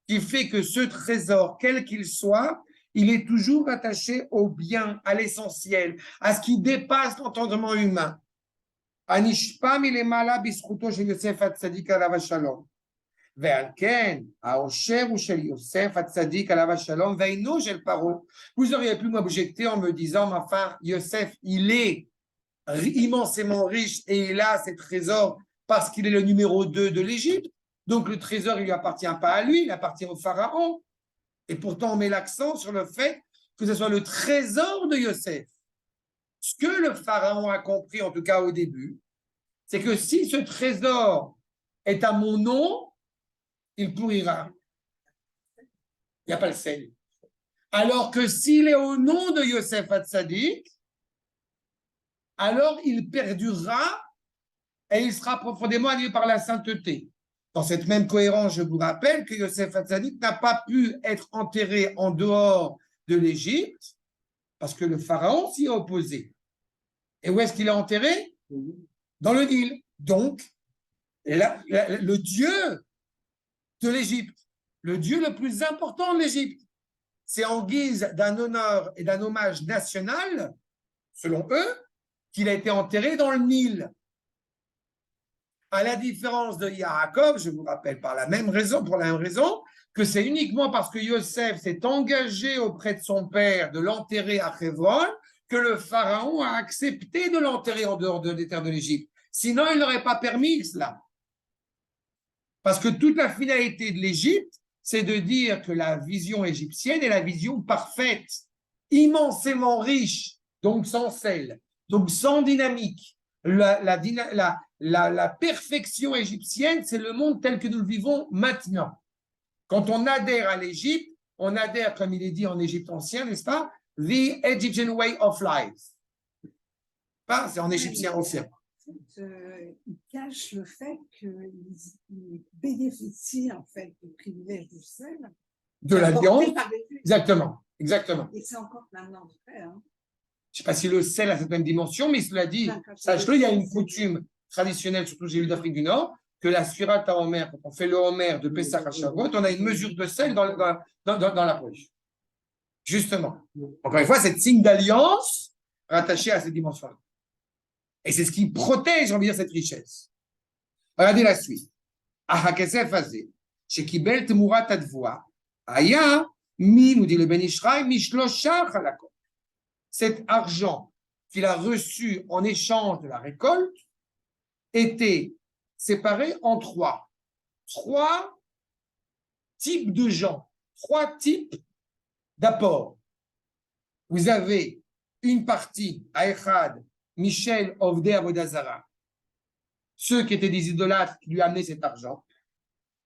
qui fait que ce trésor, quel qu'il soit, il est toujours attaché au bien, à l'essentiel, à ce qui dépasse l'entendement humain. Anishpa milemala bischuto shel Yosef Hatzadik alav shalom. ועל כן, העושר הוא של יוסף הצדיק עליו השלום, ואינו של פרעה. Vous auriez pu m'objecter en me disant, mais enfin, Yosef, il est immensément riche et il a ses trésors parce qu'il est le numéro 2 de l'Égypte. Donc le trésor, il ne lui appartient pas à lui, il appartient au pharaon. Et pourtant, on met l'accent sur le fait que ce soit le trésor de Yosef. Ce que le pharaon a compris, en tout cas au début, c'est que si ce trésor est à mon nom, il pourrira. Il n'y a pas le sel. Alors que s'il est au nom de Yosef Hatzadik, alors il perdurera et il sera profondément animé par la sainteté. Dans cette même cohérence, je vous rappelle que Yosef Hatzadik n'a pas pu être enterré en dehors de l'Égypte parce que le pharaon s'y est opposé. Et où est-ce qu'il est enterré? Dans le Nil. Donc, le Dieu de l'Égypte, le Dieu le plus important de l'Égypte, c'est en guise d'un honneur et d'un hommage national, selon eux, qu'il a été enterré dans le Nil. À la différence de Yaakov, je vous rappelle pour la même raison, que c'est uniquement parce que Yosef s'est engagé auprès de son père de l'enterrer à Hebron que le pharaon a accepté de l'enterrer en dehors des terres de l'Égypte. Sinon, il n'aurait pas permis cela. Parce que toute la finalité de l'Égypte, c'est de dire que la vision égyptienne est la vision parfaite, immensément riche, donc sans sel, donc sans dynamique. La perfection égyptienne, c'est le monde tel que nous le vivons maintenant. Quand on adhère à l'Égypte, on adhère, comme il est dit en Égypte ancien, n'est-ce pas, the Egyptian way of life. Pas, c'est en égyptien ancien. Il cache le fait qu'il bénéficie en fait du privilège du sel. De l'alliance. Exactement, exactement. Et c'est encore maintenant vrai. Hein. Je ne sais pas si le sel a cette même dimension, mais cela dit, sache-le, il y a une coutume traditionnelle, surtout j'ai vu d'Afrique du Nord, que la Sfirat HaOmer, quand on fait le Homer de Pessah à Shavuot, on a une mesure de sel dans la poche. Justement. Encore une fois, c'est signe d'alliance rattaché à cette dimension-là. Et c'est ce qui protège, j'ai envie de dire, cette richesse. Regardez la suite. Ahakesef Hazé, Shekibel Temurat Advoa, Aya, Mi, nous dit le Ben Ishraï, Mishlosha Chalakot. Cet argent qu'il a reçu en échange de la récolte était séparé en trois types de gens, trois types d'apports. Vous avez une partie, Aechad, Michel, Ovde, Avodazara, ceux qui étaient des idolâtres qui lui amenaient cet argent.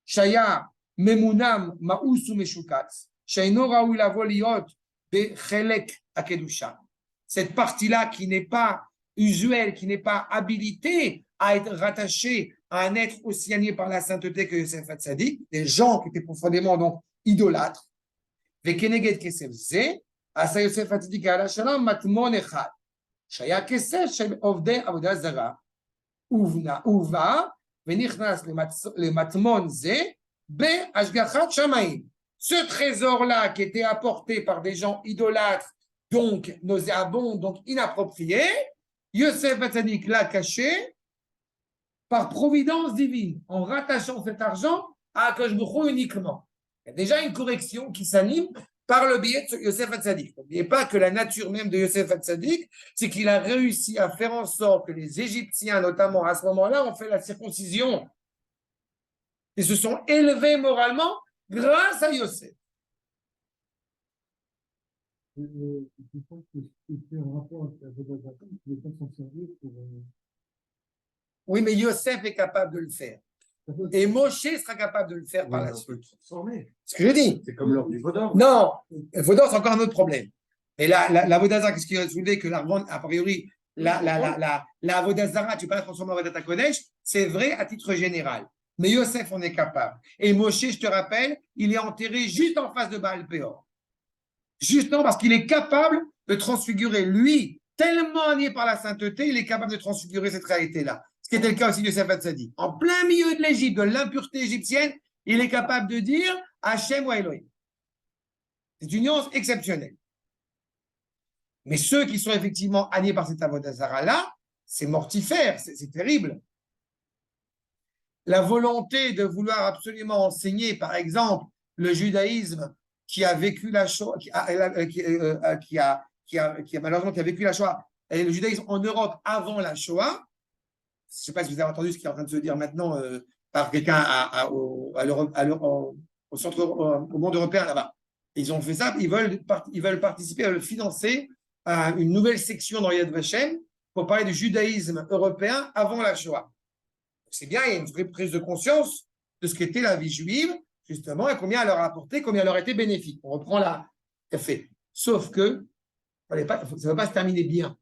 Shaya, Memunam, Maoussou, Meshukatz, Shaino, Raoul, Avoliot, Bechelek, Akedusha. Cette partie-là qui n'est pas usuelle, qui n'est pas habilitée à être rattachée à un être aussi agné par la sainteté que Yosef Hatzadik, des gens qui étaient profondément donc idolâtres. Vekeneged Kesef Ze, Asa Yosef Hatzadik ala Shalom, Matmon Echad. Shaya Kesef, Shem Ovde Avodah Zara, Uva, Venichnas le Matmon Ze, Be Ashgachat Shamaim. Ce trésor-là qui était apporté par des gens idolâtres, donc nauséabonds, donc inappropriés, Yosef Hatzadik l'a caché par providence divine, en rattachant cet argent à Akadosh Baruch Hu uniquement. Il y a déjà une correction qui s'anime par le biais de Yosef Hatzadik. N'oubliez pas que la nature même de Yosef Hatzadik, c'est qu'il a réussi à faire en sorte que les Égyptiens, notamment à ce moment-là, ont fait la circoncision et se sont élevés moralement grâce à Yosef. Oui, mais Yosef est capable de le faire. Et Moshe sera capable de le faire par la suite. C'est ce que je dis. C'est comme l'or du Vaudor. Non, le Vaudor, c'est encore un autre problème. Et la Vodazara, qu'est-ce qu'il a soulevé que l'argent, a priori, la Vodazara, tu peux pas la transformer en Vodata Kodesh, c'est vrai à titre général. Mais Yosef, on est capable. Et Moshe, je te rappelle, il est enterré juste en face de Baal Péor. Justement parce qu'il est capable de transfigurer, lui, tellement nié par la sainteté, il est capable de transfigurer cette réalité-là. Ce qui était le cas aussi de Yosef Hatzadik. En plein milieu de l'Égypte, de l'impureté égyptienne, il est capable de dire Hachem ou Elohim. C'est une nuance exceptionnelle. Mais ceux qui sont effectivement alignés par cette Avodah-Zara-là, c'est mortifère, c'est terrible. La volonté de vouloir absolument enseigner, par exemple, le judaïsme qui a vécu la Shoah, qui a malheureusement qui a vécu la Shoah, et le judaïsme en Europe avant la Shoah. Je ne sais pas si vous avez entendu ce qui est en train de se dire maintenant par quelqu'un au centre, au monde européen là-bas. Ils ont fait ça, ils veulent participer, à financer une nouvelle section dans Yad Vashem pour parler du judaïsme européen avant la Shoah. C'est bien, il y a une vraie prise de conscience de ce qu'était la vie juive, justement, et combien elle leur a apporté, combien elle leur a été bénéfique. On reprend la fait. Sauf que ça ne va pas se terminer bien.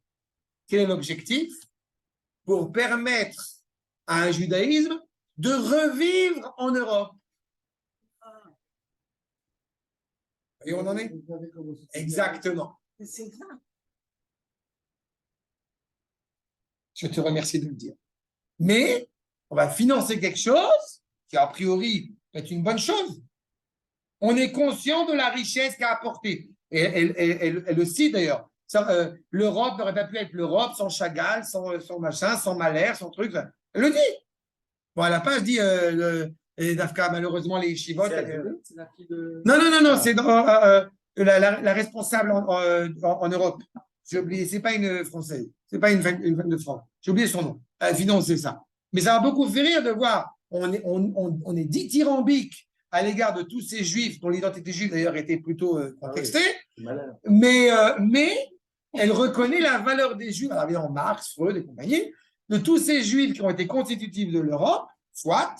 Quel est l'objectif? Pour permettre à un judaïsme de revivre en Europe. Et on en est? Exactement. C'est grave. Je te remercie de le dire. Mais on va financer quelque chose qui, a priori, est une bonne chose. On est conscient de la richesse qu'a apporté. Et elle le cite d'ailleurs. L'Europe n'aurait pas pu être l'Europe sans Chagall, sans machin, sans Mahler, sans truc. Elle le dit. Bon, à la page dit Dafka, malheureusement, les chivotes. C'est la fille de... Non, c'est la responsable en Europe. J'ai oublié, c'est pas une Française, c'est pas une femme de France. J'ai oublié son nom. Elle finançait ça. Mais ça m'a beaucoup fait rire de voir, on est dithyrambique à l'égard de tous ces juifs, dont l'identité juive d'ailleurs était plutôt contextée, mais elle reconnaît la valeur des juifs, alors évidemment Marx, Freud et compagnie, de tous ces juifs qui ont été constitutifs de l'Europe, soit,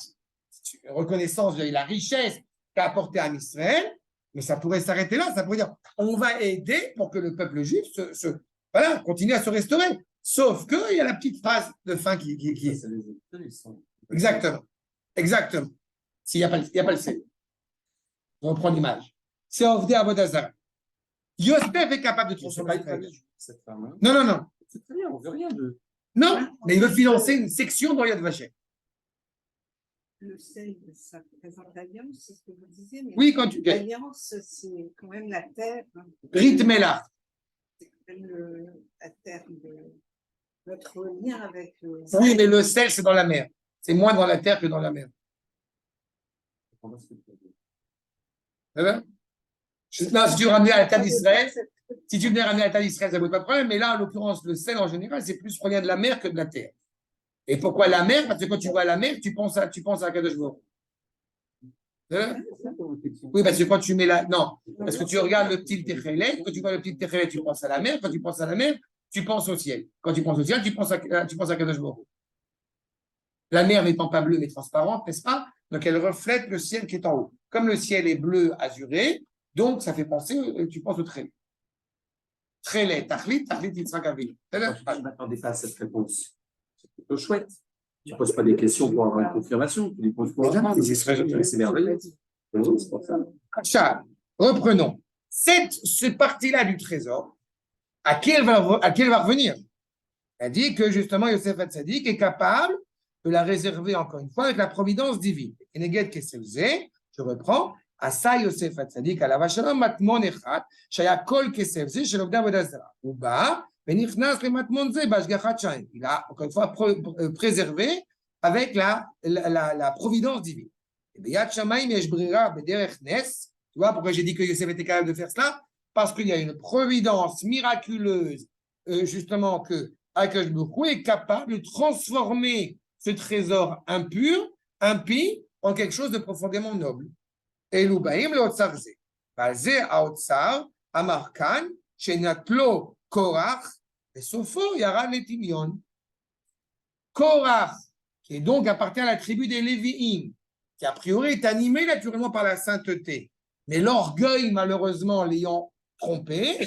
reconnaissance de la richesse qu'a apporté à Israël, Mais ça pourrait s'arrêter là, ça pourrait dire on va aider pour que le peuple juif voilà, continue à se restaurer. Sauf qu'il y a la petite phrase de fin qui. Ça, c'est les sont- Exactement. Exactement. S'il n'y a pas le sel. On reprend l'image. C'est Ovdei Avodazara. Yosef est capable de C'est transformer pas cette une famille. famille, cette femme. Hein. Non, non, non. C'est très bien, on veut rien de. Non, mais il veut financer une section dans Yad Vashem. Le sel, ça représente l'alliance, c'est ce que vous disiez. Mais Oui, quand tu. l'alliance, c'est quand même la terre. Rythme-la. C'est quand même la terre de notre lien avec. Oui, mais le sel, c'est dans la mer. C'est moins dans la terre que dans la mer. Ça va? Non, si tu ramenais à la terre d'Israël, si tu venais ramener à la terre d'Israël, ça ne pose pas de problème. Mais là, en l'occurrence, le sel, en général, c'est plus relien de la mer que de la terre. Et pourquoi la mer? Parce que quand tu vois la mer, tu penses à Kadosh Baruch Hu. Ça va? Oui, parce que quand tu mets la. Non, parce que tu regardes le petit Techelet, quand tu vois le petit Techelet, tu penses à la mer. Quand tu penses à la mer, tu penses au ciel. Quand tu penses au ciel, tu penses à Kadosh Baruch Hu. La mer n'étant pas bleue mais transparente, n'est-ce pas? Donc elle reflète le ciel qui est en haut. Comme le ciel est bleu azuré, donc ça fait penser, tu penses au trélet. Trélet, tachlit, Yitzhak Avinu. Je ne m'attendais pas à cette réponse. C'est plutôt chouette. Tu ne poses pas des questions pour avoir une confirmation, tu les poses pour avoir c'est merveilleux. C'est pour ça. Charles, reprenons. Cette partie-là du trésor, à qui elle va revenir? Elle dit que justement Yosef Hatzadik est capable de la réserver encore une fois avec la providence divine. Et Neged Kesevze, je reprends, Asa Yosef Hatzadik à la Vachalom Matmon Echat, Shaya Kol Kesevze, chez l'Obda Vodazra. Uba, Benichnas le Matmon Ze, Bashgachat Shain. Il a encore une fois préservé avec la providence divine. Et Beyat Shamaim Yesh Brira Bederech Nes. Tu vois pourquoi j'ai dit que Yosef était capable de faire cela? Parce qu'il y a une providence miraculeuse, justement, que Akash Baruch Hu est capable de transformer ce trésor impur, impie, en quelque chose de profondément noble. Et l'Ubaïm le Otsarze. Balze Aotsar, Amarkan, Shenatlo Korach, et Sofo Yara Netimion. Korach, qui est donc appartient à la tribu des Lévi'im, qui a priori est animé naturellement par la sainteté, mais l'orgueil, malheureusement, l'ayant trompé,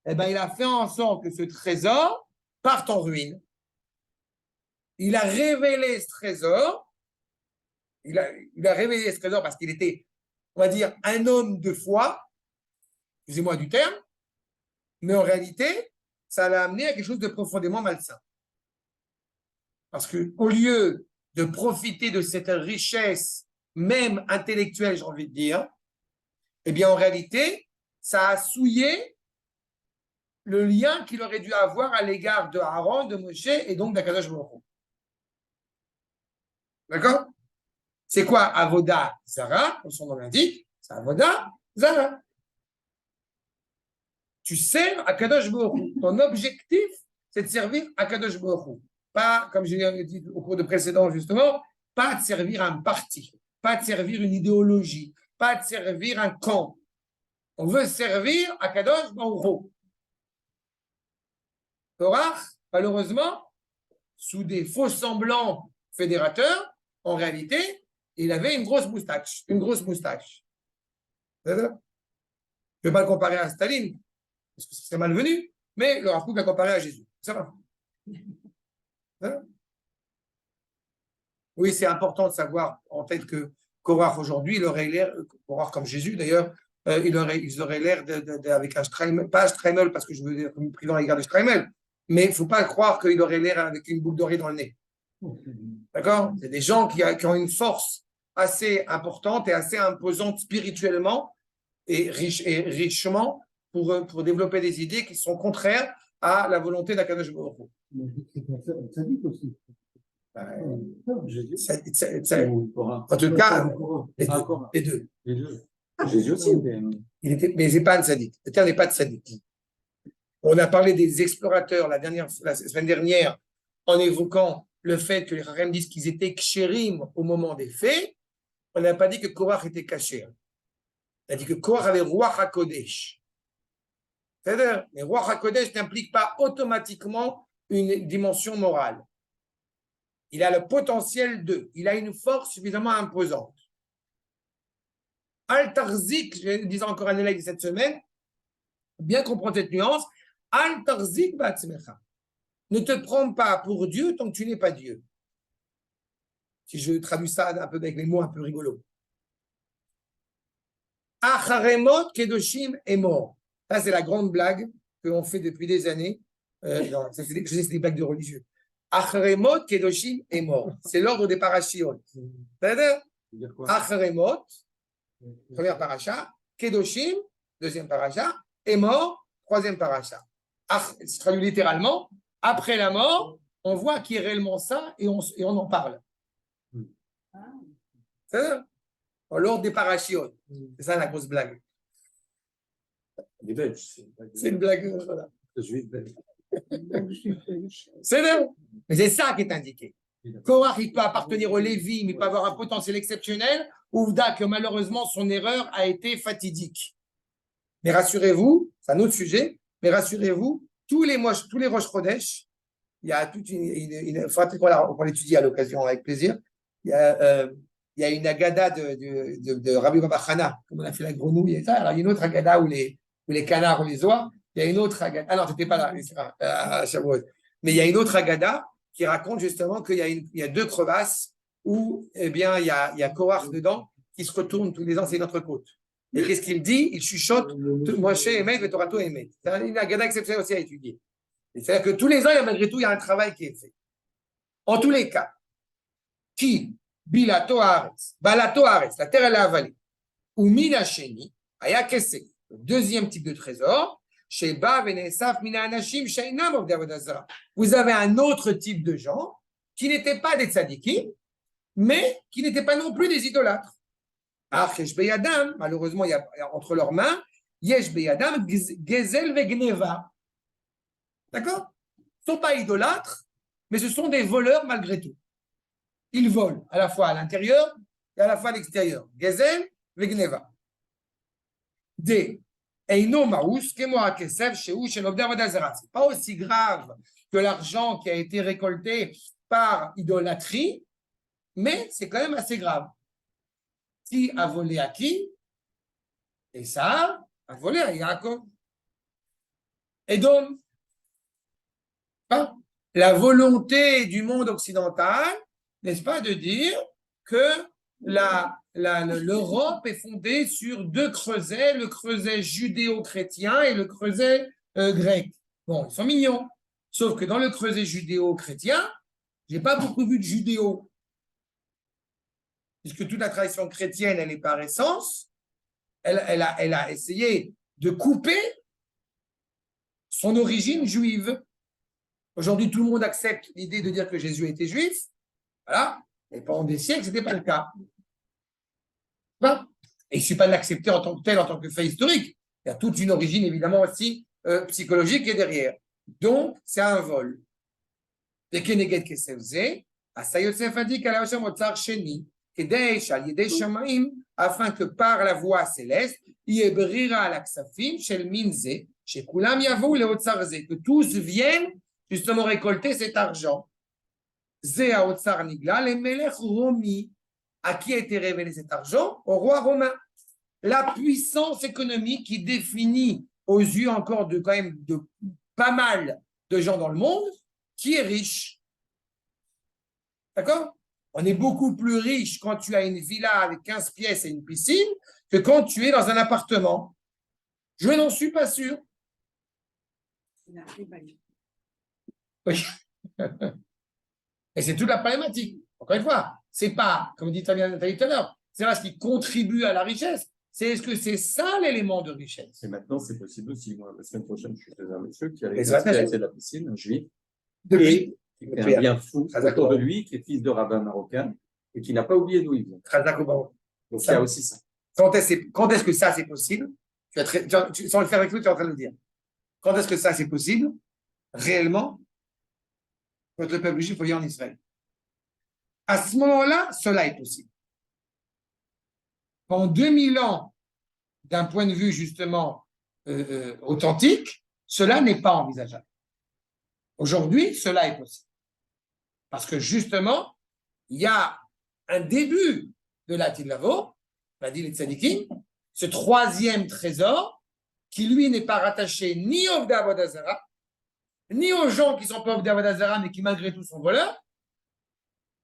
eh ben, il a fait en sorte que ce trésor parte en ruine. Il a révélé ce trésor. Il a révélé ce trésor parce qu'il était, on va dire, un homme de foi, excusez-moi du terme, mais en réalité, ça l'a amené à quelque chose de profondément malsain. Parce qu'au lieu de profiter de cette richesse, même intellectuelle, j'ai envie de dire, eh bien, en réalité, ça a souillé le lien qu'il aurait dû avoir à l'égard de Aaron, de Moshe et donc d'Akadosh Baruch Hu. D'accord? C'est quoi Avoda Zara? Comme son nom l'indique, c'est Avoda Zara. Tu sers Akadosh Baruch Hu. Ton objectif, c'est de servir Akadosh Baruch Hu. Pas, comme je l'ai dit au cours de précédent, justement, pas de servir un parti, pas de servir une idéologie, pas de servir un camp. On veut servir Akadosh Baruch Hu. Korach, malheureusement, sous des faux semblants fédérateurs, en réalité, il avait une grosse moustache. Une grosse moustache. Je ne vais pas le comparer à Staline, parce que c'est malvenu, mais le Rav Kook l'a comparé à Jésus. Ça va. Oui, c'est important de savoir en tête que Korach aujourd'hui, il aurait l'air, Korach comme Jésus d'ailleurs, ils auraient l'air avec un Streimel, pas un Streimel parce que je veux dire comme privant à l'égard de Streimel, mais il ne faut pas croire qu'il aurait l'air avec une boucle dorée dans le nez. D'accord? C'est des gens qui ont une force assez importante et assez imposante spirituellement et richement pour développer des idées qui sont contraires à la volonté d'Akadosh Baruch Hu. Ça dit aussi. En tout cas, les deux. Jésus aussi. Mais c'est pas un sadique. Le terme n'est pas de sadique. On a parlé des explorateurs la semaine dernière en évoquant le fait que les Chachamim disent qu'ils étaient kshérim au moment des faits. On n'a pas dit que Korach était caché. On a dit que Korach avait Ruach HaKodesh. C'est-à-dire, mais Ruach HaKodesh n'implique pas automatiquement une dimension morale. Il a le potentiel il a une force suffisamment imposante. Al tarzik, je disais encore un élève cette semaine, bien comprendre cette nuance. Al tarzik ba'atzmecha. Ne te prends pas pour Dieu tant que tu n'es pas Dieu. Si je traduis ça un peu avec les mots un peu rigolos. Acharemot kedoshim est mort. Ça, c'est la grande blague qu'on fait depuis des années. Non, je sais, c'est des blagues de religieux. Acharemot kedoshim est mort. C'est l'ordre des parashiot. C'est-à-dire, Acharemot, première paracha, kedoshim, deuxième paracha, est mort, troisième paracha. C'est traduit littéralement. Après la mort, on voit qui est réellement ça et on en parle. C'est l'ordre des parachiotes. C'est ça la grosse blague. C'est une blague. Voilà. C'est vrai. Mais c'est ça qui est indiqué. Korach, il peut appartenir au Lévi, mais il peut avoir un potentiel exceptionnel. Ouvda, que malheureusement, son erreur a été fatidique. Mais rassurez-vous, c'est un autre sujet, mais rassurez-vous, tous les Rosh Chodesh, il y a toute il faudra qu'on l'étudie à l'occasion avec plaisir. Il y a une agada de Rabbi Baba Chana, comme on a fait la grenouille et ça. Alors, il y a une autre agada où les canards ou les oies. Il y a une autre agada. Ah non, tu n'étais pas là, à Shavuot. Mais il y a une autre agada qui raconte justement qu'il y a deux crevasses où, eh bien, il y a Korach dedans qui se retourne tous les ans, c'est notre côte. Et qu'est-ce qu'il dit? Il chuchote Moshe Emet, Vetorato Emet. C'est une agada exceptionnelle aussi à étudier. C'est-à-dire que tous les ans, malgré tout, il y a un travail qui est fait. En tous les cas, qui Bilato Haaretz, Balato Haaretz, la terre elle est avalée. Ou Mina Sheni, Aya Kesek, le deuxième type de trésor, Sheba Venesaf Mina Anashim Shainam of Davodazara. Vous avez un autre type de gens qui n'étaient pas des tzadikim, mais qui n'étaient pas non plus des idolâtres. Alors, Yesh Beyadam, malheureusement, il y a entre leurs mains, Yesh Beyadam Gezel Vegneva. D'accord? Ils ne sont pas idolâtres, mais ce sont des voleurs malgré tout. Ils volent à la fois à l'intérieur et à la fois à l'extérieur. Gezel, Vegneva. D. Eino Maous, Kemoa Kesef, Sheou, Shenobder Vodazera. Ce n'est pas aussi grave que l'argent qui a été récolté par idolâtrie, mais c'est quand même assez grave. Qui a volé à qui? Esav a volé à Yaakov. Edom. La volonté du monde occidental, n'est-ce pas, de dire que l'Europe est fondée sur deux creusets, le creuset judéo-chrétien et le creuset grec. Bon, ils sont mignons. Sauf que dans le creuset judéo-chrétien, je n'ai pas beaucoup vu de judéo. Puisque toute la tradition chrétienne, elle est par essence, elle a essayé de couper son origine juive. Aujourd'hui, tout le monde accepte l'idée de dire que Jésus était juif. Voilà. Et pendant des siècles, ce n'était pas le cas. Et il ne suffit pas de l'accepter en tant que tel, en tant que fait historique. Il y a toute une origine, évidemment, aussi psychologique qui est derrière. Donc, c'est un vol. Et Keneged Kesevze, Asa Yosef a dit qu'à la Hashem Otsar Sheni, Kedesh al Yedei Shamaim, afin que par la voie céleste, Yebrira al-Aksafim, Shel Minze, Shekulam Yavou le Otsar Ze, que tous viennent justement récolter cet argent. Zéa Otsar Nigla, les Melech Romi. À qui a été révélé cet argent? Au roi romain. La puissance économique qui définit aux yeux encore de quand même de pas mal de gens dans le monde, qui est riche. D'accord? On est beaucoup plus riche quand tu as une villa avec 15 pièces et une piscine que quand tu es dans un appartement. Je n'en suis pas sûr. Oui. Et c'est toute la problématique. Encore une fois, c'est pas, comme dit Tania tout à l'heure, c'est pas ce qui contribue à la richesse. C'est est-ce que c'est ça l'élément de richesse? Et maintenant, c'est possible aussi. Moi, la semaine prochaine, je suis chez un monsieur qui a Et accès à la piscine, un juif, Depuis. qui fait un bien fou autour de lui, qui est fils de rabbin marocain et qui n'a pas oublié d'où il vient. Donc, il y a aussi ça. Quand est-ce que ça, c'est possible? Sans le faire avec nous, tu es en train de le dire. Quand est-ce que ça, c'est possible? Réellement, quand le peuple juif vit en Israël. À ce moment-là, cela est possible. En 2000 ans, d'un point de vue justement authentique, cela n'est pas envisageable. Aujourd'hui, cela est possible. Parce que justement, il y a un début de la Tilavo, on a dit les tzadikim, ce troisième trésor, qui lui n'est pas rattaché ni au Avodah Zarah, ni aux gens qui ne sont pas au Avodah Zarah, mais qui malgré tout sont voleurs,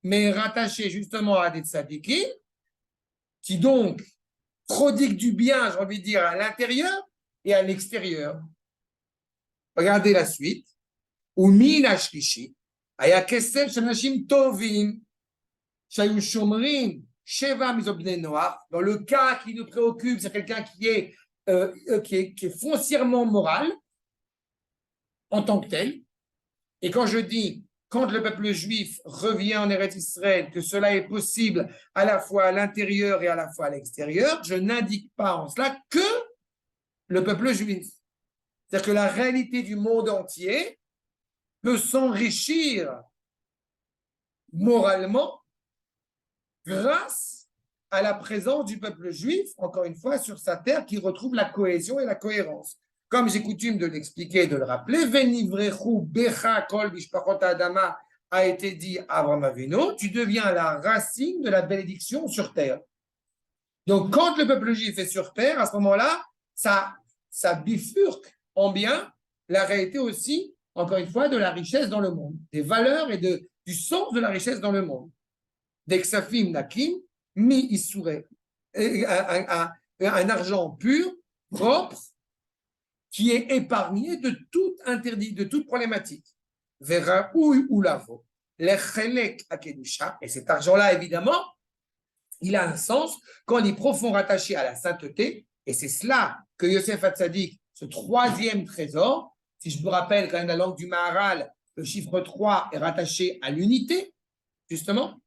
mais rattaché justement à des tzadikim, qui donc prodiguent du bien, j'ai envie de dire, à l'intérieur et à l'extérieur. Regardez la suite. Umin ashlishi, aya kesef shanashim tovim, shayu shomrim, sheva mizobnei noach. Dans le cas qui nous préoccupe, c'est quelqu'un qui est foncièrement moral en tant que tel. Et quand je dis, quand le peuple juif revient en Eretz Israël, que cela est possible à la fois à l'intérieur et à la fois à l'extérieur, je n'indique pas en cela que le peuple juif. C'est-à-dire que la réalité du monde entier peut s'enrichir moralement grâce à la présence du peuple juif, encore une fois, sur sa terre, qui retrouve la cohésion et la cohérence. Comme j'ai coutume de l'expliquer et de le rappeler, Venivrechu Becha Kol Bishpachot Adama a été dit à Avraham Avinu, tu deviens la racine de la bénédiction sur terre. Donc, quand le peuple juif est sur terre, à ce moment-là, ça bifurque en bien la réalité aussi, encore une fois, de la richesse dans le monde, des valeurs et du sens de la richesse dans le monde. D'Exafim Nakim, mi Issouré, un argent pur, propre, qui est épargné de tout interdit, de toute problématique. Vera ou lavo, les chelek à Kedusha, et cet argent-là, évidemment, il a un sens quand il est profond rattaché à la sainteté, et c'est cela que Yosef Hatzadik, ce troisième trésor, si je vous rappelle quand même la langue du Maharal, le chiffre 3 est rattaché à l'unité, justement.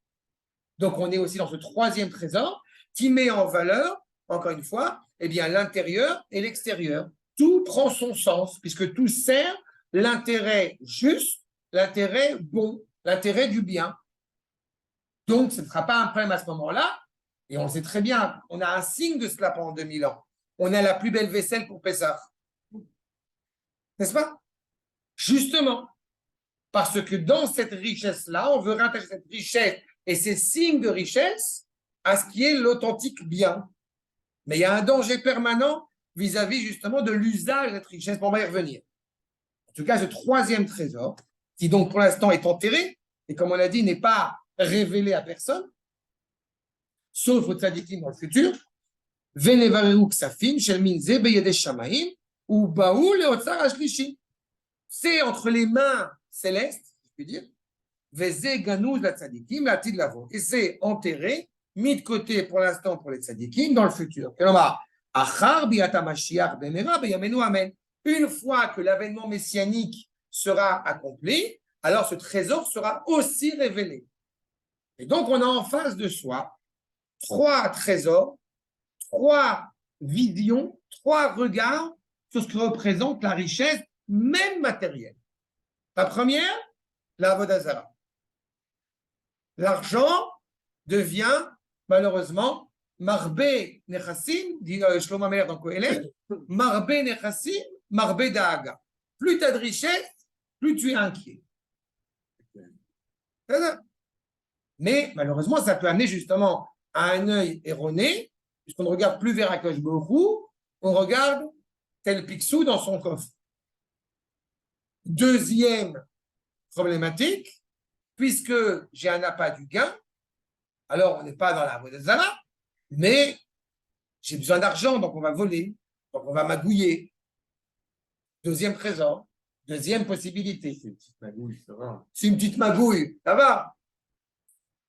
Donc on est aussi dans ce troisième trésor qui met en valeur, encore une fois, eh bien, l'intérieur et l'extérieur. Tout prend son sens, puisque tout sert l'intérêt juste, l'intérêt bon, l'intérêt du bien. Donc, ce ne sera pas un problème à ce moment-là, et on le sait très bien, on a un signe de cela pendant 2000 ans. On a la plus belle vaisselle pour Pessah. N'est-ce pas? Justement, parce que dans cette richesse-là, on veut rattacher cette richesse et ces signes de richesse à ce qui est l'authentique bien. Mais il y a un danger permanent vis-à-vis justement de l'usage de cette richesse, on va y revenir. En tout cas, ce troisième trésor, qui donc pour l'instant est enterré, et comme on l'a dit, n'est pas révélé à personne, sauf aux tzadikim dans le futur, Venevareu ksafim shel min ze beyede shamaim ou baou leotzar ashlishi. C'est entre les mains célestes, si je puis dire, Veze ganouz la tzadikim la tid lavo. Et c'est enterré, mis de côté pour l'instant pour les tzadikim dans le futur. Une fois que l'avènement messianique sera accompli, alors ce trésor sera aussi révélé. Et donc, on a en face de soi 3 trésors, 3 visions, 3 regards sur ce que représente la richesse, même matérielle. La première, la Avodah Zarah. L'argent devient, malheureusement, Marbe Nechassim, dit Shlomo Ameler dans Kohelet, Marbe Nechassim, Marbe Daaga. Plus tu as de richesse, plus tu es inquiet. Mais malheureusement, ça peut amener justement à un œil erroné, puisqu'on ne regarde plus vers Akash Borou, on regarde tel Picsou dans son coffre. Deuxième problématique, puisque j'ai un appât du gain, alors on n'est pas dans la Avodah Zarah, mais j'ai besoin d'argent, donc on va voler, donc on va magouiller. Deuxième trésor, deuxième possibilité. C'est une petite magouille, ça va. C'est une petite magouille, ça va.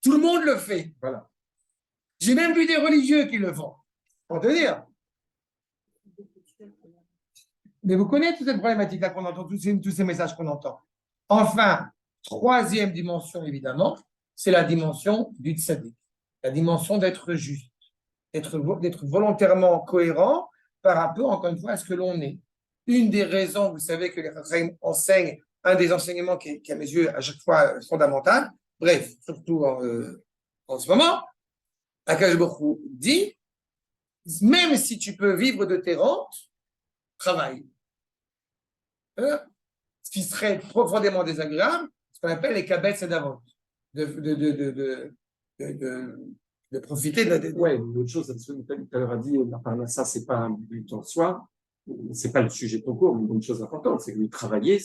Tout le monde le fait. Voilà. J'ai même vu des religieux qui le font. Pour te dire. Mais vous connaissez toute cette problématique-là qu'on entend, tous ces messages qu'on entend. Enfin, troisième dimension, évidemment, c'est la dimension du tzaddik, la dimension d'être juste, d'être volontairement cohérent par rapport, encore une fois, à ce que l'on est. Une des raisons, vous savez, que les Chachamim enseignent, un des enseignements qui est à mes yeux à chaque fois fondamental, bref, surtout en ce moment, Akash Borou dit, même si tu peux vivre de tes rentes, travaille. Ce qui serait profondément désagréable, ce qu'on appelle les kabetz d'avant, de de profiter de. Ouais, l'autre chose, tout à l'heure a dit, la parnassa, c'est pas un but en soi, c'est pas le sujet de ton cours, mais une chose importante, c'est que le travailler,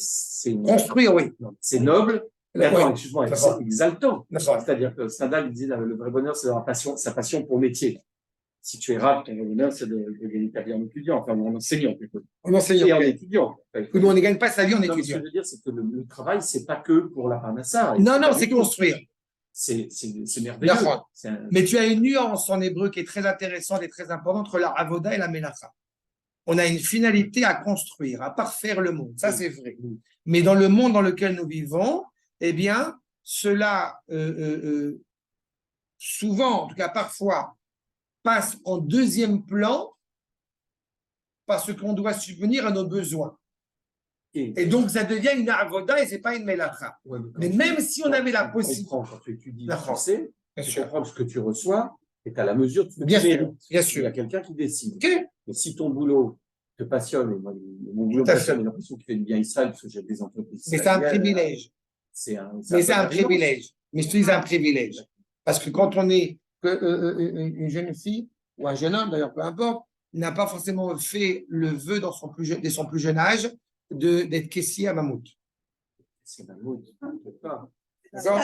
Construire, oui. c'est noble. Mais Ouais. attends, excuse-moi, c'est D'accord. exaltant. D'accord. C'est-à-dire que Stendhal, il dit, le vrai bonheur, c'est sa passion pour le métier. Si tu es rap, ton vrai bonheur, c'est de gagner ta vie en étudiant, enfin, en enseignant, plutôt. En enseignant. Et en étudiant. Oui, mais on ne gagne pas sa vie en Non, ce que étudiant. je veux dire, c'est que le travail, c'est pas que pour la parnassa. Non, non, c'est construire. C'est merveilleux. D'accord. Mais tu as une nuance en hébreu qui est très intéressante et très importante entre la avoda et la melacha. On a une finalité à construire, à parfaire le monde. Ça, c'est vrai. Mais dans le monde dans lequel nous vivons, eh bien, cela, souvent, en tout cas parfois, passe en deuxième plan parce qu'on doit subvenir à nos besoins. Et donc, ça devient une avoda et ce n'est pas une melacha. Ouais, mais même si on avait la possibilité. Quand tu étudies le français, tu comprends ce que tu reçois et tu as la mesure de ce que bien tu sûr, bien sûr. Il y a quelqu'un qui décide. Okay. Mais si ton boulot te passionne, et moi, mon boulot me passionne, j'ai l'impression qu'il fait du bien à Israël parce que j'ai des entreprises. Mais c'est un privilège. Mais c'est un privilège. Mais je te dis un privilège. Parce que quand on est une jeune fille, ou un jeune homme d'ailleurs, peu importe, n'a pas forcément fait le vœu dès son plus jeune âge d'être caissier à Mammouth. C'est Mammouth, peut-être pas. D'accord.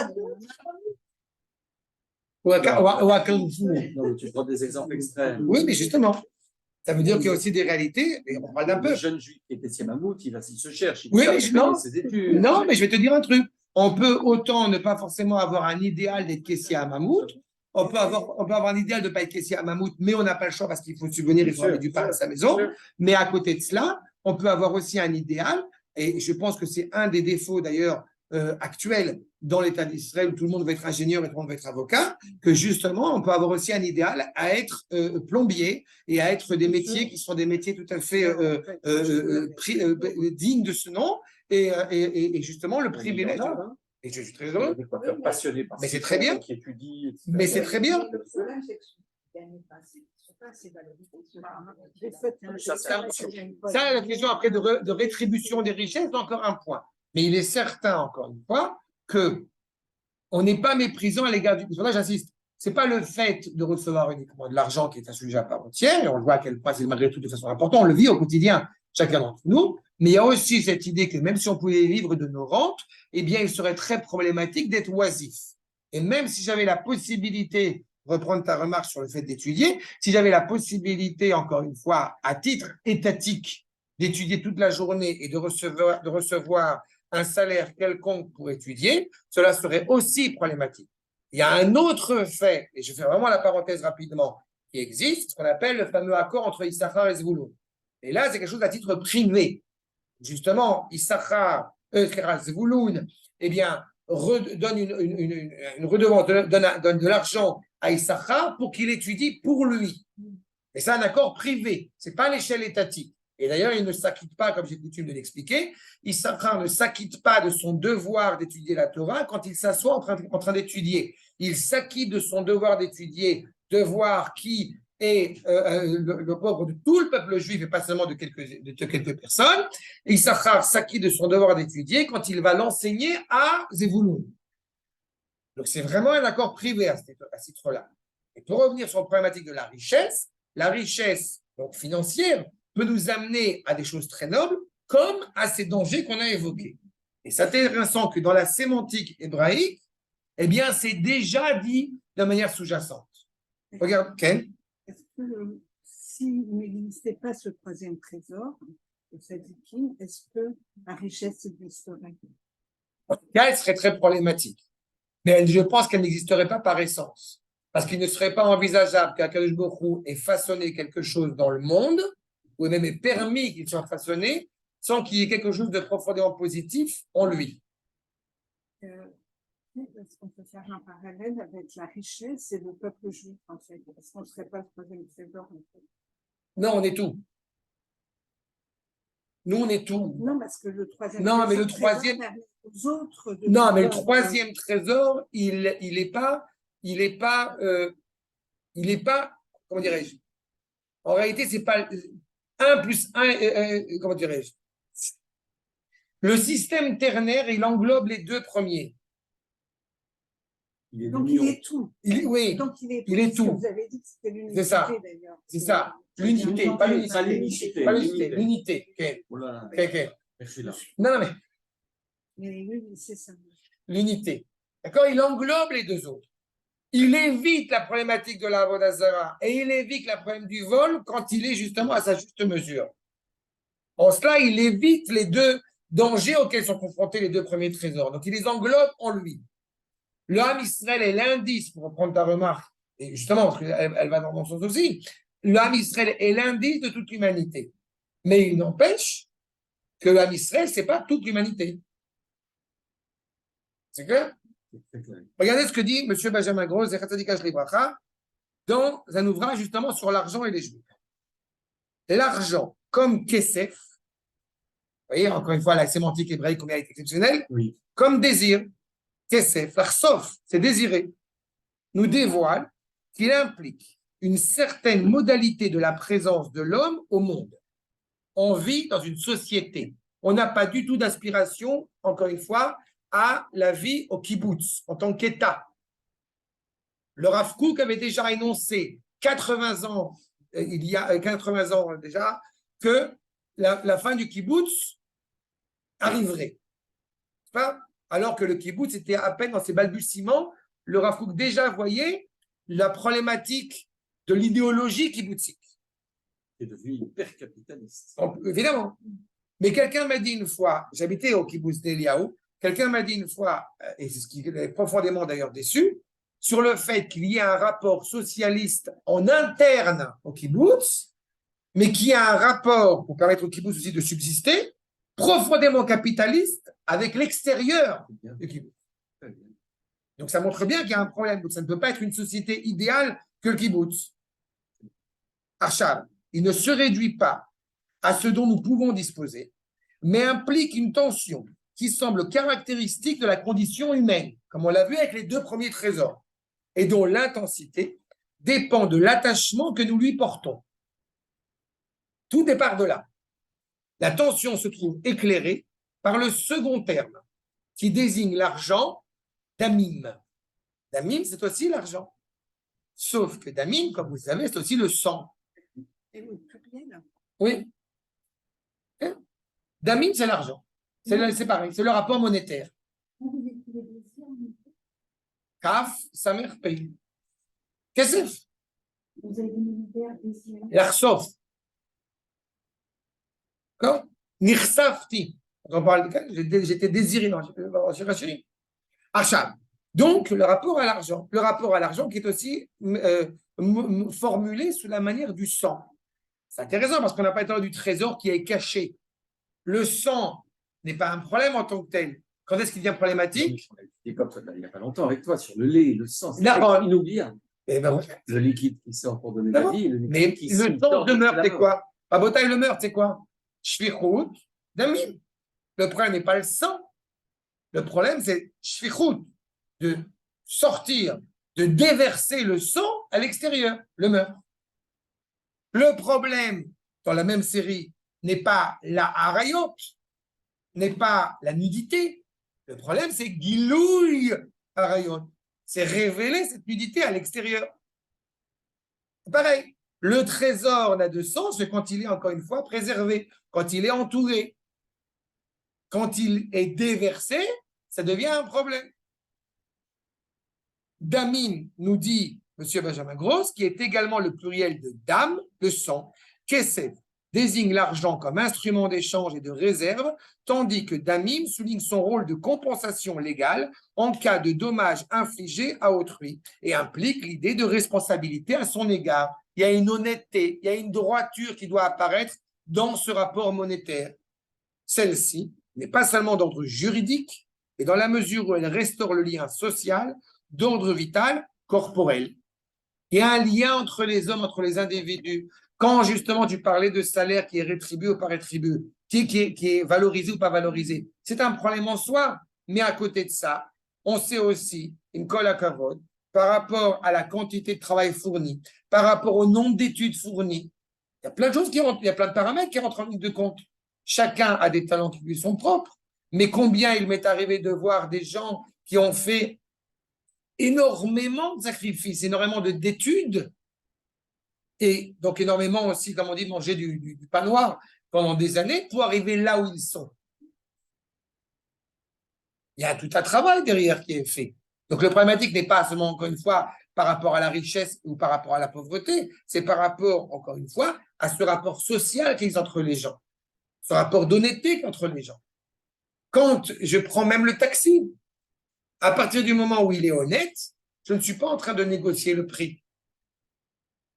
Ou à Carrefour. Non, mais tu prends des exemples extrêmes. Oui, mais justement. Ça veut dire qu'il y a aussi des réalités, et on parle d'un peu. Le jeune juif qui est caissier Mammouth, il se cherche. Oui, mais non, mais je vais te dire un truc. On peut autant ne pas forcément avoir un idéal d'être caissier à Mammouth. On peut avoir un idéal de ne pas être caissier à Mammouth, mais on n'a pas le choix parce qu'il faut subvenir, il faut amener du pain à sa maison. Mais à côté de cela, on peut avoir aussi un idéal, et je pense que c'est un des défauts d'ailleurs actuels dans l'État d'Israël où tout le monde veut être ingénieur et tout le monde veut être avocat, que justement, on peut avoir aussi un idéal à être plombier et à être des métiers qui sont des métiers tout à fait dignes de ce nom, et justement le privilège. Et je suis très heureux. Passionné par mais c'est très bien. Qui étudie, mais c'est très bien. Ça, la question après de rétribution des richesses, c'est encore un point. Mais il est certain, encore une fois, qu'on n'est pas méprisant à l'égard du. Pour ça, j'insiste. Ce n'est pas le fait de recevoir uniquement de l'argent qui est un sujet à part entière, et on le voit à quel point c'est malgré tout de façon importante, on le vit au quotidien, chacun d'entre nous, mais il y a aussi cette idée que même si on pouvait vivre de nos rentes, eh bien, il serait très problématique d'être oisif. Et même si j'avais la possibilité, reprendre ta remarque sur le fait d'étudier, si j'avais la possibilité, encore une fois, à titre étatique, d'étudier toute la journée et de recevoir un salaire quelconque pour étudier, cela serait aussi problématique. Il y a un autre fait, et je fais vraiment la parenthèse rapidement, qui existe, ce qu'on appelle le fameux accord entre Issachar et Zvouloun. Et là, c'est quelque chose à titre privé. Justement, Issachar, Zvouloun, eh bien, donne une redevance, donne de l'argent à Issachar pour qu'il étudie pour lui. Et c'est un accord privé, ce n'est pas à l'échelle étatique. Et d'ailleurs, il ne s'acquitte pas, comme j'ai coutume de l'expliquer, Issachar ne s'acquitte pas de son devoir d'étudier la Torah quand il s'assoit en train d'étudier. Il s'acquitte de son devoir d'étudier, devoir qui est le pauvre de tout le peuple juif et pas seulement de quelques personnes. Issachar s'acquitte de son devoir d'étudier quand il va l'enseigner à Zevouloun. Donc, c'est vraiment un accord privé à ce titre-là. Et pour revenir sur la problématique de la richesse donc financière, peut nous amener à des choses très nobles, comme à ces dangers qu'on a évoqués. Et c'est intéressant que dans la sémantique hébraïque, eh bien, c'est déjà dit de manière sous-jacente. Regarde, Ken. Est-ce que s'il n'existait pas ce troisième trésor, le Sadikim, est-ce que la richesse existerait? En tout cas, elle serait très problématique. Mais je pense qu'elle n'existerait pas par essence. Parce qu'il ne serait pas envisageable qu'Akadosh Baruch Hu ait façonné quelque chose dans le monde, ou même est permis qu'il soit façonné, sans qu'il y ait quelque chose de profondément positif en lui. Est-ce qu'on peut faire un parallèle avec la richesse et le peuple juif, en fait? Est-ce qu'on ne serait pas le troisième trésor, en fait? Non, on est tout. Nous, on est tout. Non, parce que le troisième non, trésor, mais le troisième. Aux autres non, mais le troisième trésor, il est pas, comment dirais-je? En réalité, c'est pas 1 plus 1, comment dirais-je? Le système ternaire, il englobe les deux premiers. Donc il est tout. Oui, Donc il est tout. il est Parce que tout. Vous avez dit que c'était l'unité C'est ça. d'ailleurs. c'est ça. L'unité, pas l'unité. Pas l'unicité. Pas l'unité, l'unité. Ok, Voilà. ok. Merci là. Non, mais Mais oui, c'est ça. l'unité. D'accord? Il englobe les deux autres. Il évite la problématique de la Vodazara et il évite le problème du vol quand il est justement à sa juste mesure. En cela, il évite les deux dangers auxquels sont confrontés les deux premiers trésors. Donc, il les englobe en lui. Le Ham Israël est l'indice, pour reprendre ta remarque, et justement, parce qu'elle va dans son sens aussi, le Ham Israël est l'indice de toute l'humanité. Mais il n'empêche que le Ham Israël, ce n'est pas toute l'humanité. C'est clair? Regardez ce que dit M. Benjamin Gross, dans un ouvrage justement sur l'argent et les Juifs. L'argent, comme Kesef, vous voyez, encore une fois, la sémantique hébraïque, combien elle est exceptionnelle, Oui. comme désir, Kesef, l'arsof, c'est désirer, nous dévoile qu'il implique une certaine modalité de la présence de l'homme au monde. On vit dans une société. On n'a pas du tout d'aspiration, encore une fois, à la vie au kibbutz, en tant qu'État. Le Rav Kook avait déjà énoncé 80 ans, il y a 80 ans déjà, que la fin du kibbutz arriverait. Pas alors que le kibbutz était à peine dans ses balbutiements, le Rav Kook déjà voyait la problématique de l'idéologie kibbutzite. C'est devenu hyper capitaliste. Donc, évidemment. Mais quelqu'un m'a dit une fois, j'habitais au kibbutz d'Eliaou, quelqu'un m'a dit une fois, et c'est ce qui est profondément d'ailleurs déçu, sur le fait qu'il y ait un rapport socialiste en interne au kibbutz, mais qu'il y a un rapport, pour permettre au kibbutz aussi de subsister, profondément capitaliste avec l'extérieur du kibbutz. Donc ça montre bien qu'il y a un problème. Donc ça ne peut pas être une société idéale que le kibbutz. Achab, il ne se réduit pas à ce dont nous pouvons disposer, mais implique une tension qui semble caractéristique de la condition humaine, comme on l'a vu avec les deux premiers trésors, et dont l'intensité dépend de l'attachement que nous lui portons. Tout départ de là. La tension se trouve éclairée par le second terme, qui désigne l'argent damim. Damim, c'est aussi l'argent. Sauf que damim, comme vous le savez, c'est aussi le sang. Et oui, pluriel. Oui. Damim, c'est l'argent. C'est pareil, c'est le rapport monétaire. Kaf, Samer, Pei. Qu'est-ce que c'est? L'arsof. D'accord? Nirsafti. J'étais désiré. Non, j'ai Achab. Donc, le rapport à l'argent. Le rapport à l'argent qui est aussi formulé sous la manière du sang. C'est intéressant parce qu'on n'a pas parlé du trésor qui est caché. Le sang n'est pas un problème en tant que tel. Quand est-ce qu'il devient problématique? Et comme ça, il n'y a pas longtemps avec toi, sur le lait, le sang, c'est inoubliable. Eh ben, ouais. Le liquide qui sort pour donner la vie. Mais le sang de meurtre, c'est quoi? Rabotaï, le meurtre, c'est quoi? Shvichut, damim. Le problème n'est pas le sang. Le problème, c'est shvichut, de sortir, de déverser le sang à l'extérieur, le meurtre. Le problème, dans la même série, n'est pas la harayot, n'est pas la nudité. Le problème, c'est gilouille harayot. C'est révéler cette nudité à l'extérieur. Pareil, le trésor n'a de sens que quand il est, encore une fois, préservé, quand il est entouré. Quand il est déversé, ça devient un problème. Damim nous dit M. Benjamin Gross, qui est également le pluriel de dam, le sang. Kesef désigne l'argent comme instrument d'échange et de réserve, tandis que damim souligne son rôle de compensation légale en cas de dommages infligés à autrui et implique l'idée de responsabilité à son égard. Il y a une honnêteté, il y a une droiture qui doit apparaître dans ce rapport monétaire. Celle-ci n'est pas seulement d'ordre juridique, mais dans la mesure où elle restaure le lien social d'ordre vital, corporel. Il y a un lien entre les hommes, entre les individus. Quand justement tu parlais de salaire qui est rétribué ou pas rétribué, qui est valorisé ou pas valorisé, c'est un problème en soi. Mais à côté de ça, on sait aussi, une colle à kavod, par rapport à la quantité de travail fourni, par rapport au nombre d'études fournies, il y a plein de choses qui rentrent, il y a plein de paramètres qui rentrent en ligne de compte. Chacun a des talents qui lui sont propres, mais combien il m'est arrivé de voir des gens qui ont fait énormément de sacrifices, énormément d'études, et donc énormément aussi, comme on dit, manger du pain noir pendant des années pour arriver là où ils sont. Il y a tout un travail derrière qui est fait. Donc le problématique n'est pas seulement, encore une fois, par rapport à la richesse ou par rapport à la pauvreté, c'est par rapport, encore une fois, à ce rapport social qui existe entre les gens, ce rapport d'honnêteté entre les gens. Quand je prends même le taxi, à partir du moment où il est honnête, je ne suis pas en train de négocier le prix.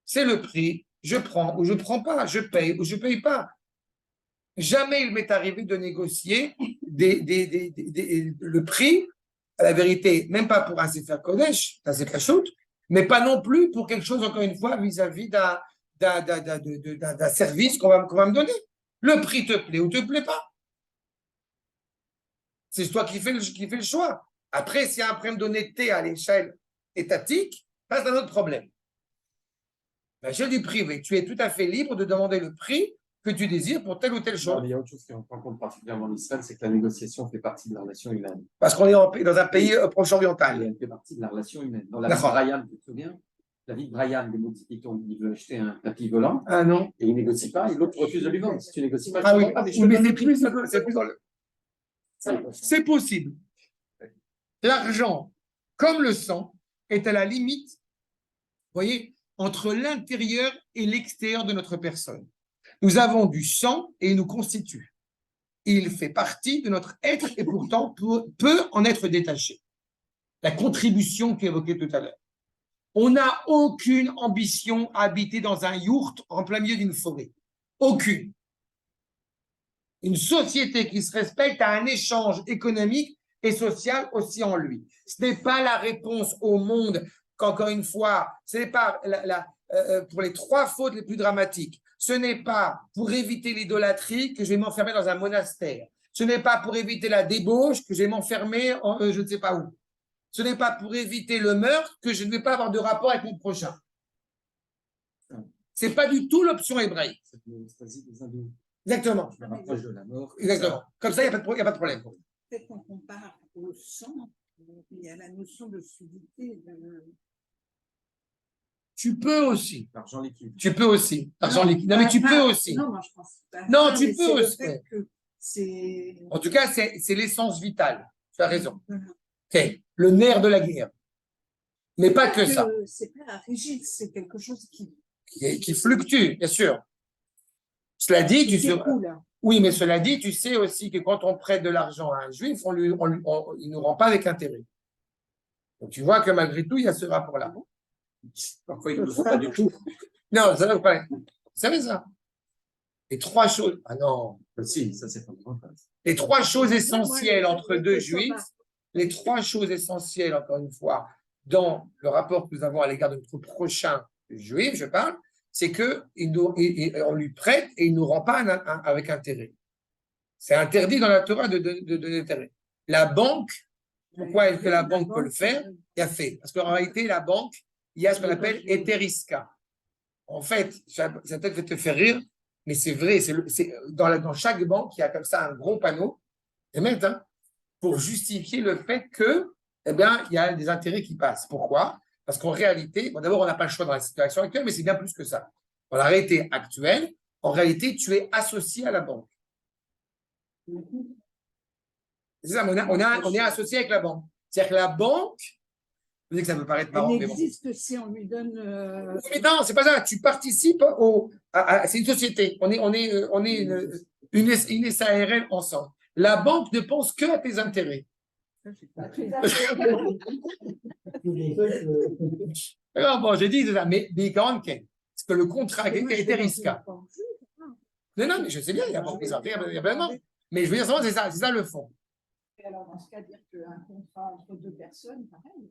C'est le prix, je prends ou je ne prends pas, je paye ou je ne paye pas. Jamais il m'est arrivé de négocier le prix, à la vérité, même pas pour un Sefer Kodesh, un Sefer Shoot, mais pas non plus pour quelque chose, encore une fois, vis-à-vis d'un service qu'on va me donner. Le prix te plaît ou te plaît pas. C'est toi qui fais le choix. Après, s'il y a un problème d'honnêteté à l'échelle étatique, ça, c'est un autre problème. À l'échelle du privé, tu es tout à fait libre de demander le prix que tu désires pour telle ou telle chose. Non, mais il y a autre chose qui rentre en compte particulièrement en Israël, c'est que la négociation fait partie de la relation humaine. Parce qu'on est dans un pays proche-oriental. Elle fait partie de la relation humaine. Dans la vie de Brian, tu te souviens, la vie de Brian, des multiples, il veut acheter un tapis volant. Ah non. Et il ne négocie pas, et l'autre refuse de lui vendre. Si tu négocies pas, ah oui, pas, mais c'est plus dans le. C'est possible. L'argent, comme le sang, est à la limite, vous voyez, entre l'intérieur et l'extérieur de notre personne. Nous avons du sang et il nous constitue. Il fait partie de notre être et pourtant peut en être détaché. La contribution qui est évoquée tout à l'heure. On n'a aucune ambition à habiter dans un yourt en plein milieu d'une forêt. Aucune. Une société qui se respecte a un échange économique et social aussi en lui. Ce n'est pas la réponse au monde qu'encore une fois, ce n'est pas pour les 3 fautes les plus dramatiques. Ce n'est pas pour éviter l'idolâtrie que je vais m'enfermer dans un monastère. Ce n'est pas pour éviter la débauche que je vais m'enfermer je ne sais pas où. Ce n'est pas pour éviter le meurtre que je ne vais pas avoir de rapport avec mon prochain. Ce n'est pas du tout l'option hébraïque. Exactement. Je me rapproche de la mort. Exactement. Comme ça, il n'y a pas de problème. Peut-être qu'on compare au sang, il y a la notion de fluidité. Tu peux aussi. L'argent liquide. Tu peux aussi. L'argent liquide. Non, mais tu peux aussi. Non, moi, je pense pas. Non, tu peux aussi. En tout cas, c'est l'essence vitale. Tu as raison. Okay. Le nerf de la guerre. Mais pas que ça. C'est pas rigide, c'est quelque chose qui fluctue, bien sûr. Cela dit, oui, mais cela dit, tu sais aussi que quand on prête de l'argent à un juif, il ne nous rend pas avec intérêt. Donc tu vois que malgré tout, il y a ce rapport-là. Parfois, il ne le font pas du tout. Non, ça ne veut pas. Vous savez ça? Les 3 choses. Ah non. Si, ça c'est pas bon. Les 3 choses essentielles entre 2 juifs, les 3 choses essentielles, encore une fois, dans le rapport que nous avons à l'égard de notre prochain juif, je parle, c'est qu'on lui prête et il ne nous rend pas avec intérêt. C'est interdit dans la Torah de donner intérêt. La banque, pourquoi est-ce que la banque peut le faire? Il a fait. Parce qu'en réalité, la banque, il y a ce qu'on appelle Eteriska. En fait, ça peut-être va te faire rire, mais c'est vrai, dans chaque banque, il y a comme ça un gros panneau, pour justifier le fait que, il y a des intérêts qui passent. Pourquoi? Parce qu'en réalité, d'abord, on n'a pas le choix dans la situation actuelle, mais c'est bien plus que ça. Dans la réalité actuelle, en réalité, tu es associé à la banque. C'est ça, on est associé avec la banque. C'est-à-dire que la banque, je sais que ça peut paraître marrant. Elle existe si on lui donne. Mais non, c'est pas ça. Tu participes c'est une société. On est une SARL ensemble. La banque ne pense que à tes intérêts. Alors, bon, j'ai dit ça, mais parce que le contrat était risqué. Non, mais je sais bien, il y a plein de banques. Mais je veux dire, c'est ça le fond. Et alors, dans ce cas, dire qu'un contrat entre 2 personnes, pareil.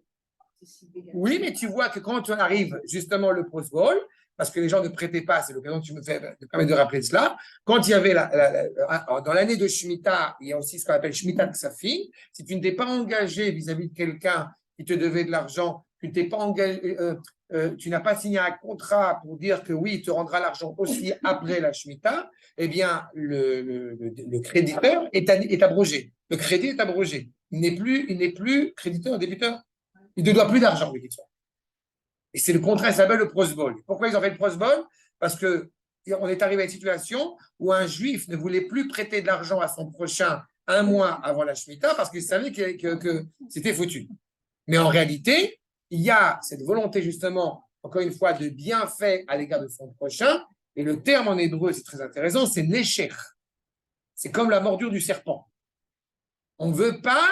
Oui, mais tu vois que quand on arrive justement le Pro Bowl, parce que les gens ne prêtaient pas, c'est l'occasion que tu me permets de rappeler cela, quand il y avait dans l'année de Shemitah, il y a aussi ce qu'on appelle Shemitah Ksafim, si tu ne t'es pas engagé vis-à-vis de quelqu'un qui te devait de l'argent, tu ne t'es pas engagé, tu n'as pas signé un contrat pour dire que oui, il te rendra l'argent aussi après la Shemitah, eh bien, le créditeur est abrogé. Le crédit est abrogé. Il n'est plus créditeur, débiteur. Il ne doit plus d'argent, lui, et c'est le contraire, ça s'appelle le prosbol. Pourquoi ils ont fait le prosbol? Parce que on est arrivé à une situation où un juif ne voulait plus prêter de l'argent à son prochain un mois avant la Shemitah parce qu'il savait que c'était foutu. Mais en réalité, il y a cette volonté justement, encore une fois, de bienfait à l'égard de son prochain. Et le terme en hébreu, c'est très intéressant, c'est nécher. C'est comme la mordure du serpent. On ne veut pas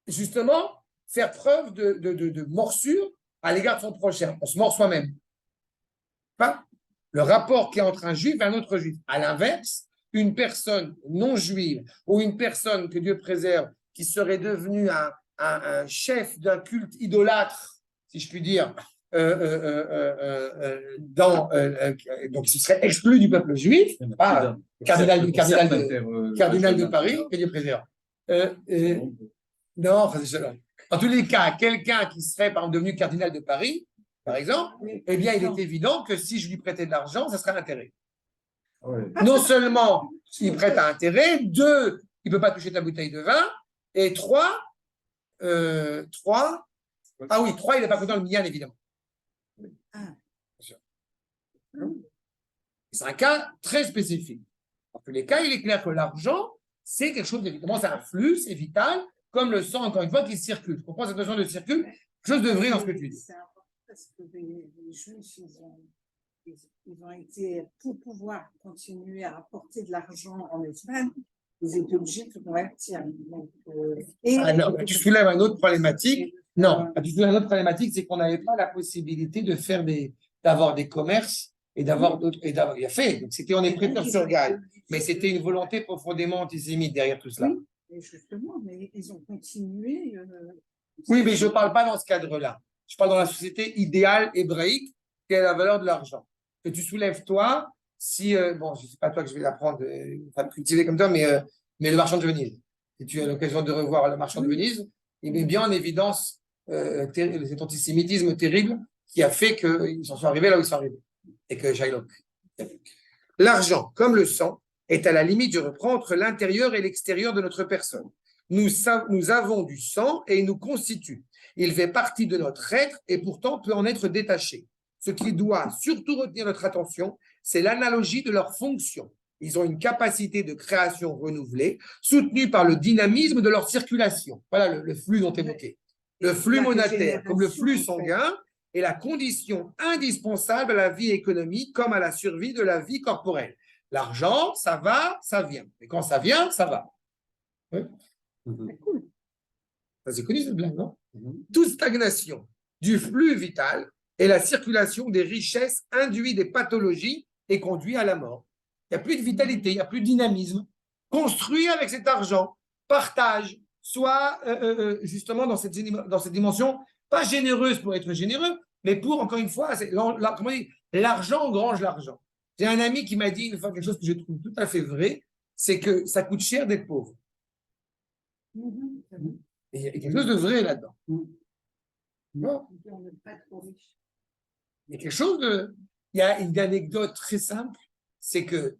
justement faire preuve de morsure à l'égard de son prochain. On se mord soi-même. Pas le rapport qui est entre un juif et un autre juif. À l'inverse, une personne non juive ou une personne que Dieu préserve qui serait devenue un chef d'un culte idolâtre, si je puis dire, donc il serait exclu du peuple juif, pas cardinal de Paris, que Dieu préserve. Non, en tous les cas, quelqu'un qui serait par exemple devenu cardinal de Paris, par exemple, eh bien, il est évident que si je lui prêtais de l'argent, ça serait un intérêt. Non seulement il prête à intérêt, 2, il ne peut pas toucher ta bouteille de vin, et 3, il n'est pas content le minyan, évidemment. C'est un cas très spécifique. En tous les cas, il est clair que l'argent, c'est quelque chose, évidemment, c'est un flux, c'est vital, comme le sang, encore une fois, qui circule. Tu comprends cette notion de circule? Quelque chose de vrai dans ce que tu dis. C'est important parce que les Juifs, ils ont été, pour pouvoir continuer à apporter de l'argent en Israël, ils étaient obligés de convertir. Non, tu soulèves une autre problématique. Non, tu soulèves une autre problématique, c'est qu'on n'avait pas la possibilité de faire d'avoir des commerces et d'avoir d'autres. Il y a fait, donc c'était on est prêteur sur gagne, mais c'était une volonté profondément antisémite derrière tout cela. Oui, justement, mais ils ont continué. Oui, mais je ne parle pas dans ce cadre-là. Je parle dans la société idéale hébraïque qui a la valeur de l'argent. Que tu soulèves toi, si, bon, je ne sais pas toi que je vais l'apprendre, pas me cultiver comme toi, mais le marchand de Venise. Si tu as l'occasion de revoir le marchand de Venise, il met bien en évidence cet antisémitisme terrible qui a fait qu'ils en sont arrivés là où ils sont arrivés. Et que Shylock. L'argent, comme le sang, est à la limite, je reprends, entre l'intérieur et l'extérieur de notre personne. Nous avons du sang et il nous constitue. Il fait partie de notre être et pourtant peut en être détaché. Ce qui doit surtout retenir notre attention, c'est l'analogie de leur fonction. Ils ont une capacité de création renouvelée, soutenue par le dynamisme de leur circulation. Voilà le flux dont évoqué. Le flux monétaire, comme le flux sanguin, est la condition indispensable à la vie économique comme à la survie de la vie corporelle. L'argent, ça va, ça vient. Et quand ça vient, ça va. Oui. C'est connu cette blague, non? Toute stagnation du flux vital et la circulation des richesses induit des pathologies et conduit à la mort. Il n'y a plus de vitalité, il n'y a plus de dynamisme. Construit avec cet argent, partage, soit justement dans cette dimension, pas généreuse pour être généreux, mais pour, encore une fois, l'argent engrange l'argent. J'ai un ami qui m'a dit une fois quelque chose que je trouve tout à fait vrai, c'est que ça coûte cher d'être pauvre. Et il y a quelque chose de vrai là-dedans. Non. Il y a quelque chose de... Il y a une anecdote très simple, c'est que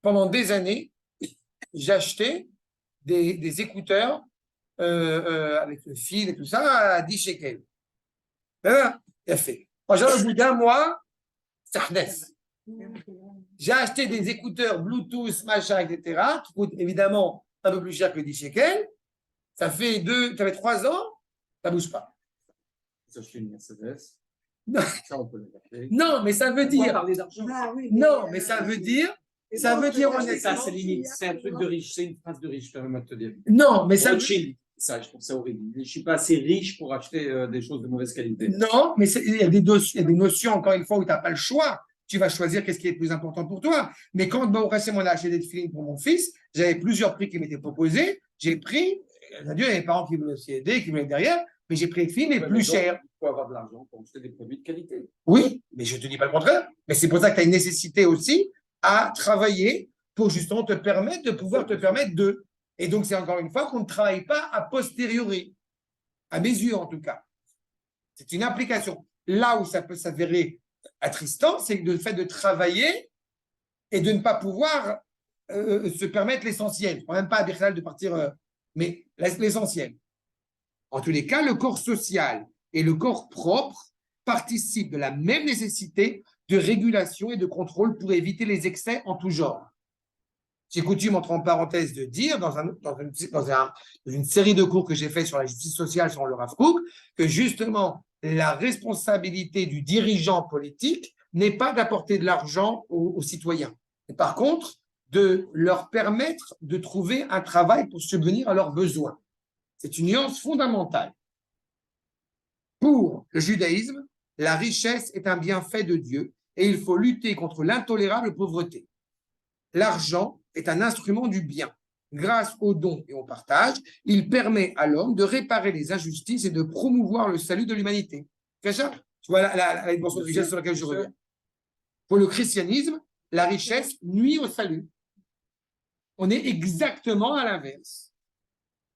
pendant des années, j'achetais des écouteurs avec le fil et tout ça à 10 shekels. Voilà, il a fait. Moi, au bout d'un mois, ça renaisse. J'ai acheté des écouteurs Bluetooth, machin, etc., qui coûtent évidemment un peu plus cher que 10 shekels. Ça fait 3 ans, ça ne bouge pas. Vous achetez une Mercedes. Non. Ça, on peut Non, mais ça veut dire. Non, mais ça veut dire. Ça veut dire ça, c'est limite. C'est un truc de riche. C'est une phrase de riche, permets-moi de te dire. Non, mais ça. Ça, je trouve ça horrible. Je ne suis pas assez riche pour acheter des choses de mauvaise qualité. Non, mais il y a des notions, encore une fois, où tu n'as pas le choix. Tu vas choisir qu'est-ce qui est le plus important pour toi. Mais quand on a acheté des films pour mon fils, j'avais plusieurs prix qui m'étaient proposés. J'ai pris, Dieu, il y a des parents qui voulaient aussi aider, qui voulaient être derrière, mais j'ai pris les films les plus chers. Il faut avoir de l'argent pour acheter des produits de qualité. Oui, mais je ne te dis pas le contraire. Mais c'est pour ça que tu as une nécessité aussi à travailler pour justement te permettre de pouvoir te permettre de. Et donc, c'est encore une fois qu'on ne travaille pas a posteriori, à mes yeux en tout cas. C'est une application. Là où ça peut s'avérer attristant, c'est le fait de travailler et de ne pas pouvoir se permettre l'essentiel. Je ne prends même pas à Birchal de partir, mais l'essentiel. En tous les cas, le corps social et le corps propre participent de la même nécessité de régulation et de contrôle pour éviter les excès en tout genre. J'ai coutume, entre en parenthèse, de dire dans une série de cours que j'ai fait sur la justice sociale sur le Rav Kook, que justement, la responsabilité du dirigeant politique n'est pas d'apporter de l'argent aux citoyens, mais par contre, de leur permettre de trouver un travail pour subvenir à leurs besoins. C'est une nuance fondamentale. Pour le judaïsme, la richesse est un bienfait de Dieu et il faut lutter contre l'intolérable pauvreté. L'argent est un instrument du bien. Grâce au don et au partage, il permet à l'homme de réparer les injustices et de promouvoir le salut de l'humanité. Tu vois la dimension de richesse sur laquelle je reviens. Pour le christianisme, la richesse nuit au salut. On est exactement à l'inverse.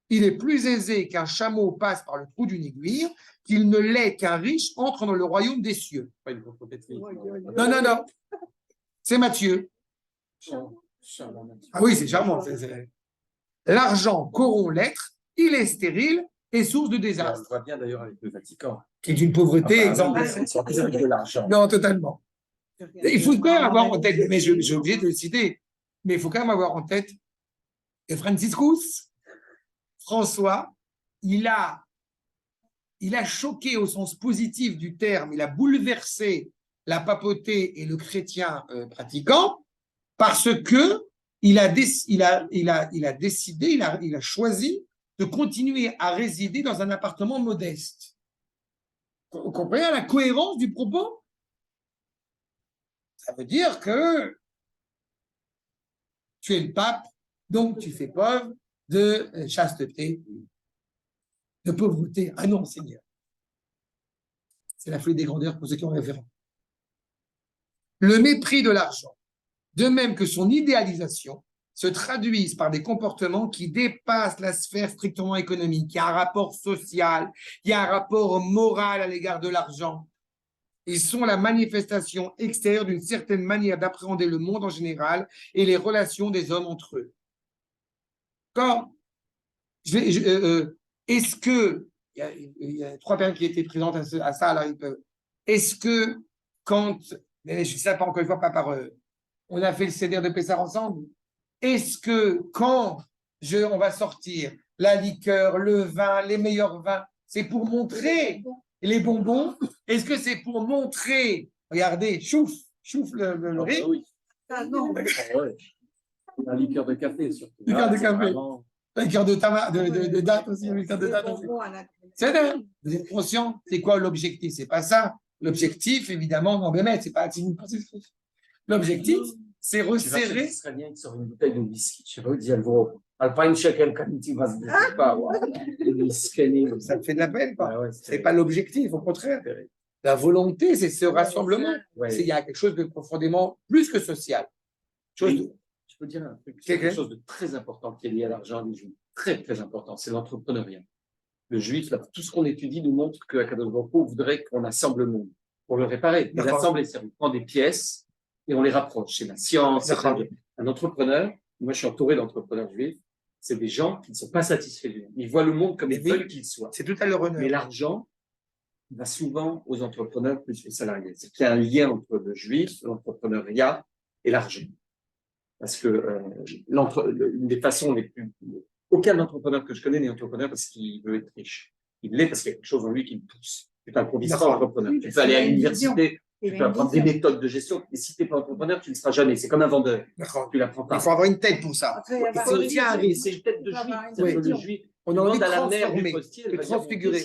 Il est plus aisé qu'un chameau passe par le trou d'une aiguille qu'il ne l'est qu'un riche entre dans le royaume des cieux. Non. C'est Matthieu. Ah oui, c'est charmant. L'argent corrompt l'être, il est stérile et source de On désastre. le voit bien d'ailleurs avec le Vatican. Qui est une pauvreté exemplaire. De l'argent. Non, totalement. Il faut quand même avoir en tête, mais j'ai oublié de le citer, mais il faut quand même avoir en tête que Franciscus, François, il a choqué au sens positif du terme, il a bouleversé la papauté et le chrétien pratiquant parce que il a choisi de continuer à résider dans un appartement modeste. Vous comprenez la cohérence du propos? Ça veut dire que tu es le pape, donc tu fais preuve de chasteté, de pauvreté. Ah non, Seigneur. C'est la folie des grandeurs pour ceux qui ont référent. Le mépris de l'argent, de même que son idéalisation, se traduisent par des comportements qui dépassent la sphère strictement économique. Il y a un rapport social, il y a un rapport moral à l'égard de l'argent. Ils sont la manifestation extérieure d'une certaine manière d'appréhender le monde en général et les relations des hommes entre eux. Est-ce que, il y a 3 personnes qui étaient présentes à ça, alors est-ce que quand, je ne sais pas encore une fois, pas par on a fait le CDR de Pessar ensemble, est-ce que quand on va sortir la liqueur, le vin, les meilleurs vins, c'est pour montrer les bonbons? Est-ce que c'est pour montrer, regardez, chouf le riz? Oui. Ah non. La liqueur de café, surtout. Liqueur de café. Vraiment... La liqueur de date aussi, la liqueur de date aussi. C'est vrai. Vous êtes conscient? C'est quoi l'objectif? C'est pas ça. L'objectif, évidemment, non, mais c'est pas l'objectif, c'est resserrer. Ce serait bien qu'il sorte une bouteille de whisky. Je sais pas où dire, gros. Alpine Shekel, quand il va se dire, pas. Ça te fait de la peine, quoi. Ah ouais, c'est pas l'objectif, au contraire. La volonté, c'est ce rassemblement. Ouais. Il y a quelque chose de profondément plus que social. Je peux dire un truc, quelque chose de très important qui est lié à l'argent des juifs. Très, très important, c'est l'entrepreneuriat. Le juif, là, tout ce qu'on étudie nous montre que Akadosh Baruch Hu voudrait qu'on assemble le monde pour le réparer. Mais l'assembler, c'est on prend des pièces et on les rapproche. C'est la science. Un entrepreneur, moi je suis entouré d'entrepreneurs juifs, c'est des gens qui ne sont pas satisfaits de lui. Ils voient le monde comme ils veulent qu'il soit. C'est tout à leur honneur. Mais l'argent va souvent aux entrepreneurs plus que aux salariés. C'est qu'il y a un lien entre le juif, l'entrepreneuriat et l'argent. Parce que une des façons les plus... Aucun entrepreneur que je connais n'est entrepreneur parce qu'il veut être riche. Il l'est parce qu'il y a quelque chose en lui qui le pousse. Tu t'improvises pas entrepreneur. Tu peux aller à l'université, tu peux apprendre des méthodes de gestion. Mais si tu n'es pas entrepreneur, tu ne seras jamais. C'est comme un vendeur. Tu l'apprends pas. Il faut avoir une tête pour ça. C'est aussi un risque. C'est une tête de juif. On a envie de transformer, de transfigurer.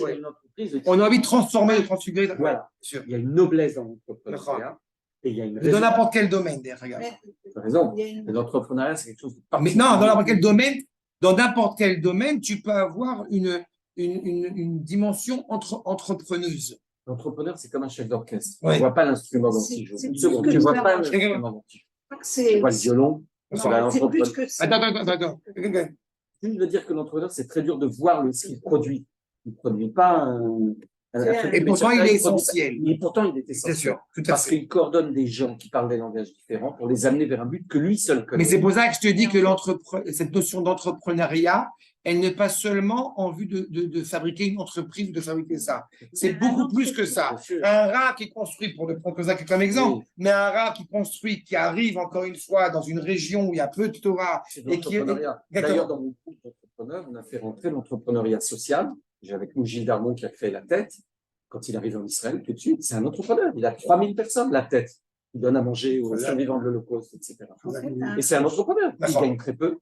On a envie de transformer, de transfigurer. Voilà. Il y a une noblesse dans l'entrepreneuriat. Et il y a une dans n'importe quel domaine, d'ailleurs, regarde. Tu as raison. L'entrepreneuriat, c'est quelque chose de particulier. Mais non, dans n'importe quel domaine, tu peux avoir une dimension entrepreneuse. L'entrepreneur, c'est comme un chef d'orchestre. Ouais. Tu ne vois pas l'instrument dont il joue. Une seconde, tu ne vois pas l'instrument dont il joue. Tu vois le violon. C'est plus que ça. Attends. Je veux dire que l'entrepreneur, c'est très dur de voir ce qu'il produit. Il ne produit pas un et pourtant, il est essentiel. Et pourtant, il est essentiel. Bien sûr, tout à parce fait. qu'il coordonne des gens qui parlent des langages différents pour les amener vers un but que lui seul connaît. Mais c'est pour ça que je te dis que cette notion d'entrepreneuriat elle n'est pas seulement en vue de fabriquer une entreprise, de fabriquer ça. C'est beaucoup plus que ça. Bien sûr. Un rat qui construit, pour ne prendre que ça comme exemple, Oui. mais un rat qui construit, qui arrive encore une fois dans une région où il y a peu de Torah, C'est de et qui est. l'entrepreneuriat. D'ailleurs, dans mon groupe d'entrepreneurs, on a fait rentrer l'entrepreneuriat social. J'ai avec nous Gilles Darmon qui a créé La Tête. Quand il arrive en Israël, tout de suite, c'est un entrepreneur. Il a 3000 personnes, La Tête. Il donne à manger aux survivants de l'Holocauste, etc. Et c'est un entrepreneur. Il D'accord. gagne très peu.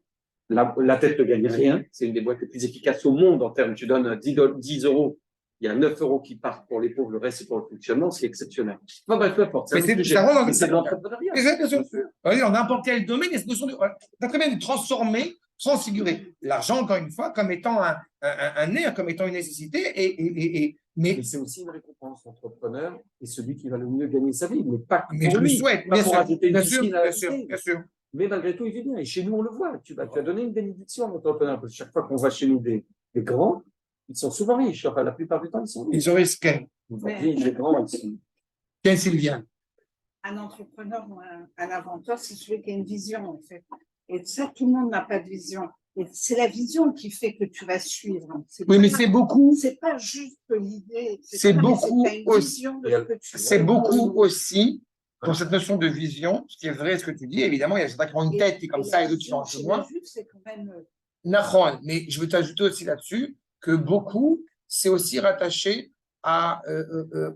La Tête ne gagne rien. C'est une des boîtes les plus efficaces au monde en termes, tu donnes 10 euros, il y a 9 euros qui partent pour les pauvres, le reste c'est pour le fonctionnement, c'est exceptionnel. Enfin bref, peu importe. Mais ça rentre dans Mais c'est de l'entrepreneuriat. Bien sûr. Oui, dans n'importe quel domaine, il y a cette notion de. T'as très bien de transformer, transfigurer l'argent, encore une fois, comme étant un nerf, comme étant une nécessité. Mais c'est aussi une récompense. L'entrepreneur est celui qui va le mieux gagner sa vie, mais pas pour Mais je le lui, souhaite, pas bien pour sûr, ajouter une bien sûr, piscine à la bien sûr, piscine. bien sûr. Mais malgré tout, il vit bien. Et chez nous, on le voit. Tu as donné une bénédiction à notre entrepreneur. Parce que chaque fois qu'on va chez nous des grands, ils sont souvent riches. Enfin, la plupart du temps, ils sont riches. Ils ont risqué. Les grands, ils sont. Tiens, Sylvia. Un entrepreneur ou un inventeur, c'est celui qui a une vision, en fait. Et ça, tout le monde n'a pas de vision. Et c'est la vision qui fait que tu vas suivre. Oui, mais c'est beaucoup. C'est pas juste l'idée. C'est ça, mais beaucoup que t'as une aussi. vision de ce que tu C'est veux. beaucoup aussi dans cette notion de vision, ce qui est vrai, ce que tu dis. Évidemment, il y a certains qui ont une tête qui est comme ça et d'autres qui sont un peu moins. C'est quand même. Nahon, mais je veux t'ajouter aussi là-dessus que beaucoup, c'est aussi rattaché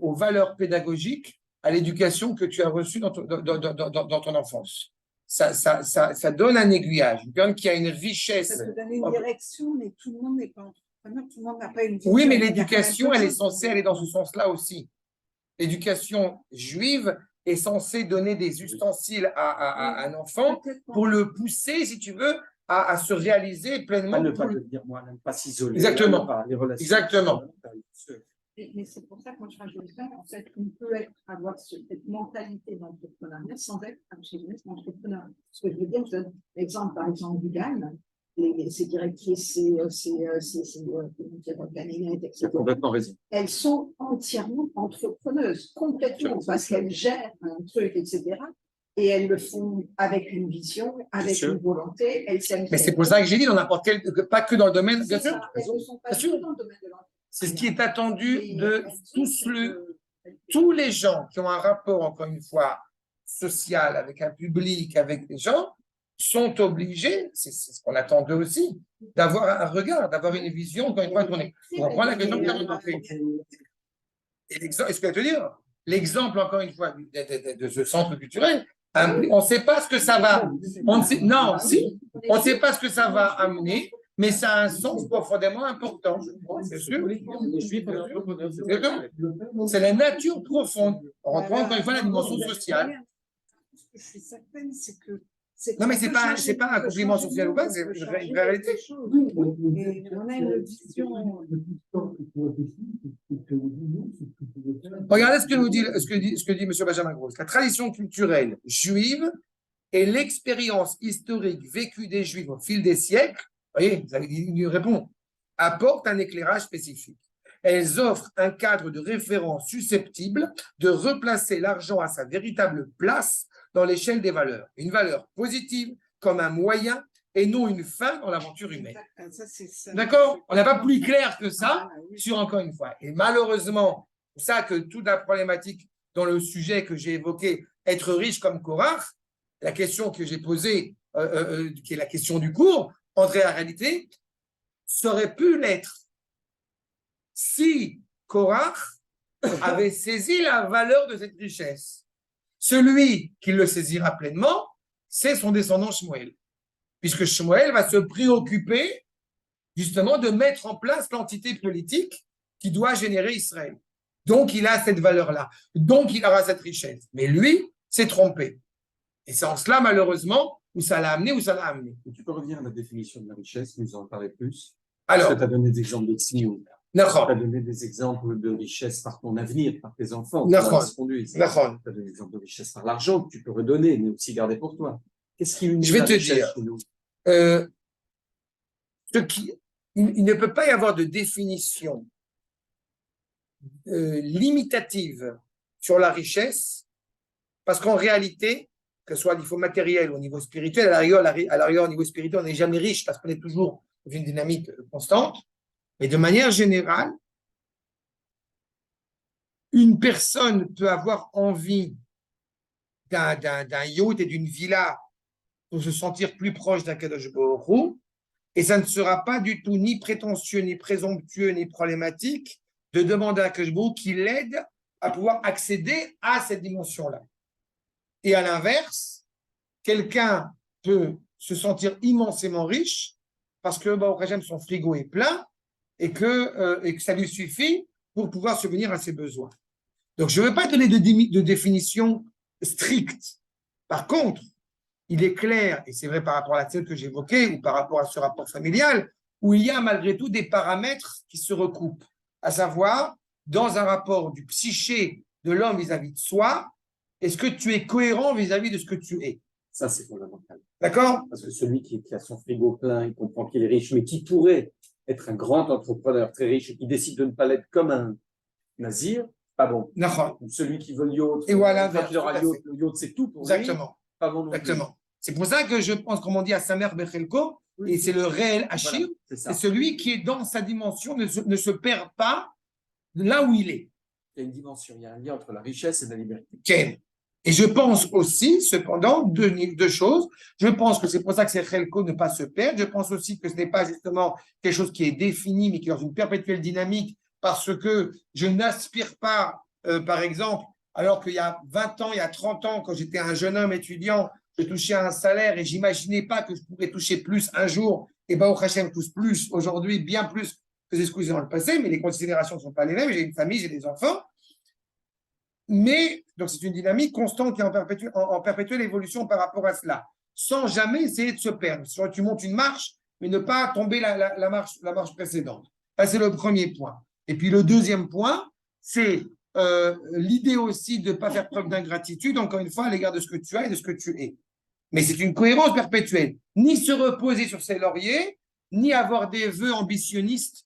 aux valeurs pédagogiques, à l'éducation que tu as reçue dans ton enfance. Ça donne un aiguillage, une personne qui a une richesse. Ça peut donner une direction, mais tout le monde n'est pas entrepreneur, tout le monde n'a pas une vision. Oui, mais Il y a l'éducation, quand même elle est peu de choses censée aller dans ce sens-là aussi. L'éducation juive est censée donner des ustensiles à un enfant Peut-être qu'on- pour le pousser, si tu veux, à se réaliser pleinement. À ne pas pour le- devenir moi, à ne pas s'isoler. Exactement. À ne pas- les relations Exactement. fondamentales. Mais c'est pour ça que moi je rajoute ça, en fait, on peut avoir cette mentalité d'entrepreneuriat sans être absolument entrepreneur. Ce que je veux dire, je donne l'exemple, par exemple, du GAN, ses directrices, Tu as complètement raison. elles sont entièrement entrepreneuses, complètement, parce qu'elles gèrent un truc, etc. Et elles le font avec une vision, avec sûr. une volonté. Elles s'aiment. Mais c'est pour ça que j'ai dit dans n'importe quel, pas que dans le domaine, bien C'est sûr. ça, elles ne sont pas Bien sûr. dans le domaine de l'entrepreneuriat. C'est ce qui est attendu Mais de elles sont tous les gens qui ont un rapport, encore une fois, social avec un public, avec des gens, sont obligés, c'est ce qu'on attend d'eux aussi, d'avoir un regard, d'avoir une vision, encore une fois, tournée. On reprend la question que tu as rencontrée. Et l'exemple, est-ce que je vais te dire, l'exemple, encore une fois, de ce centre culturel, on ne sait pas ce que ça va. On ne sait, non, si, on ne sait pas ce que ça va amener, mais ça a un sens profondément important. C'est sûr. Les Juifs sont entrepreneurs, c'est Exactement. C'est la nature profonde. On reprend encore une fois la dimension sociale. Ce que je suis certaine, c'est que. Non, mais c'est pas un compliment social ou pas, c'est une vraie réalité. Et on a une vision. Regardez ce que dit M. Benjamin Gross. La tradition culturelle juive et l'expérience historique vécue des Juifs au fil des siècles, vous voyez, il lui répond, apportent un éclairage spécifique. Elles offrent un cadre de référence susceptible de replacer l'argent à sa véritable place dans l'échelle des valeurs. Une valeur positive comme un moyen et non une fin dans l'aventure humaine. D'accord? On n'a pas plus clair que ça sur encore une fois. Et malheureusement, c'est ça que toute la problématique dans le sujet que j'ai évoqué, être riche comme Korach, la question que j'ai posée, qui est la question du cours, en réalité, serait pu l'être si Korach avait saisi la valeur de cette richesse. Celui qui le saisira pleinement, c'est son descendant Shmuel. Puisque Shmuel va se préoccuper justement de mettre en place l'entité politique qui doit générer Israël. Donc, il a cette valeur-là. Donc, il aura cette richesse. Mais lui s'est trompé. Et c'est en cela, malheureusement, où ça l'a amené, Et tu peux revenir à la définition de la richesse, nous en parler plus. Alors, tu as donné des exemples de tzniut. Tu as donné des exemples de richesse par ton avenir, par tes enfants. Tu as donné des exemples de richesse par l'argent que tu peux redonner, mais aussi garder pour toi. Qu'est-ce qui unit la richesse chez nous ? Il ne peut pas y avoir de définition limitative sur la richesse, parce qu'en réalité, que ce soit au niveau matériel ou au niveau spirituel, à la rigueur, au niveau spirituel, on n'est jamais riche parce qu'on est toujours dans une dynamique constante, mais de manière générale, une personne peut avoir envie d'un yacht et d'une villa pour se sentir plus proche d'un Kadosh Baruch Hu, et ça ne sera pas du tout ni prétentieux, ni présomptueux, ni problématique de demander à Kadosh Baruch Hu qui l'aide à pouvoir accéder à cette dimension-là. Et à l'inverse, quelqu'un peut se sentir immensément riche parce que Baruch Hashem, son frigo est plein et que ça lui suffit pour pouvoir subvenir à ses besoins. Donc, je ne veux pas donner de définition stricte. Par contre, il est clair, et c'est vrai par rapport à la scène que j'évoquais ou par rapport à ce rapport familial, où il y a malgré tout des paramètres qui se recoupent, à savoir, dans un rapport du psyché de l'homme vis-à-vis de soi, est-ce que tu es cohérent vis-à-vis de ce que tu es? Ça, c'est fondamental. D'accord? Parce que celui qui a son frigo plein, il comprend qu'il est riche, mais qui pourrait être un grand entrepreneur très riche et qui décide de ne pas l'être comme un nazir, pas bon. D'accord. Ou celui qui veut le yacht, Et voilà, quand il aura le yacht, c'est tout pour lui. Exactement. Pas bon non plus. Exactement. C'est pour ça que je pense, comme on dit à Samer Bechelko, et c'est le réel Hachir, Voilà, c'est celui qui est dans sa dimension, ne se perd pas là où il est. Il y a une dimension, il y a un lien entre la richesse et la liberté. Ken. Et je pense aussi, cependant, deux choses. Je pense que c'est pour ça que c'est Chelko ne pas se perdre. Je pense aussi que ce n'est pas justement quelque chose qui est défini, mais qui est dans une perpétuelle dynamique, parce que je n'aspire pas, par exemple, alors qu'il y a 20 ans, il y a 30 ans, quand j'étais un jeune homme étudiant, je touchais un salaire et j'imaginais pas que je pourrais toucher plus un jour. Et Baruch Hashem touche plus aujourd'hui, bien plus que ce que j'ai dans le passé, mais les considérations ne sont pas les mêmes. J'ai une famille, j'ai des enfants. Mais, donc c'est une dynamique constante qui est en perpétuelle évolution par rapport à cela, sans jamais essayer de se perdre. Tu montes une marche, mais ne pas tomber la marche précédente. Ça, c'est le premier point. Et puis le deuxième point, c'est l'idée aussi de ne pas faire preuve d'ingratitude, encore une fois, à l'égard de ce que tu as et de ce que tu es. Mais c'est une cohérence perpétuelle. Ni se reposer sur ses lauriers, ni avoir des vœux ambitionnistes,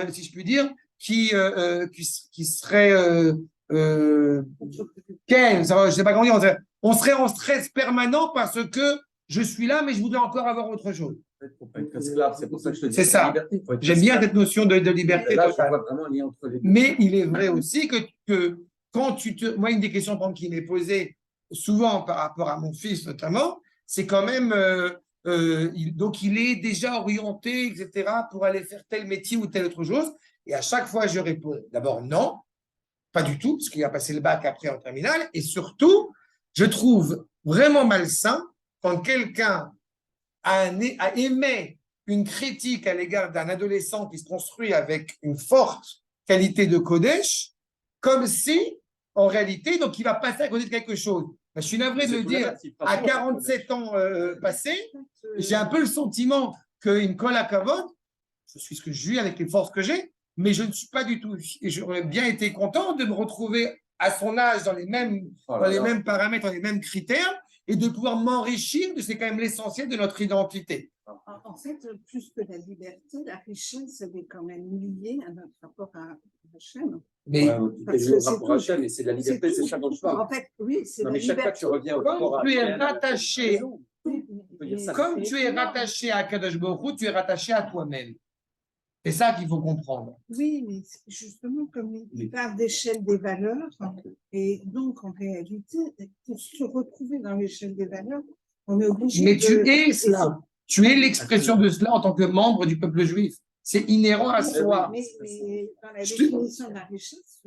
si je puis dire, qui seraient... je ne sais pas comment dire, on serait en stress permanent parce que je suis là, mais je voudrais encore avoir autre chose. Faut pas être esclave, c'est pour ça que je te dis. C'est ça. J'aime bien cette notion de liberté. Là, je vois vraiment un lien entre les deux. Mais il est vrai aussi que quand moi, une des questions qui m'est posée souvent par rapport à mon fils notamment, c'est quand même, donc il est déjà orienté, etc., pour aller faire tel métier ou telle autre chose. Et à chaque fois, je réponds d'abord non. Pas du tout, parce qu'il a passé le bac après en terminale. Et surtout, je trouve vraiment malsain quand quelqu'un émet une critique à l'égard d'un adolescent qui se construit avec une forte qualité de Kodesh, comme si, en réalité, donc il va passer à côté de quelque chose. Je suis navré de le dire, à 47 ans passés, j'ai un peu le sentiment qu'une colle à kavod, je suis ce que je suis avec les forces que j'ai, mais je ne suis pas du tout. Et j'aurais bien été content de me retrouver à son âge dans les mêmes paramètres, dans les mêmes critères, et de pouvoir m'enrichir de c'est quand même l'essentiel de notre identité. En fait, plus que la liberté, la richesse, elle est quand même liée à notre rapport à Hachem. Mais le rapport à Hachem, et c'est de la liberté, c'est ça dont je parle. En fait, oui, c'est la mais chaque fois que tu reviens au rapport à tu es Hachem, rattaché, liberté. comme tu es rattaché à Kadosh Baruch Hu, tu es rattaché à toi-même. C'est ça qu'il faut comprendre. Oui, mais justement, comme il parle d'échelle des valeurs, et donc en réalité, pour se retrouver dans l'échelle des valeurs, on est obligé Mais tu es cela. Tu es l'expression de cela en tant que membre du peuple juif. C'est inhérent à soi. Mais dans la définition de la richesse,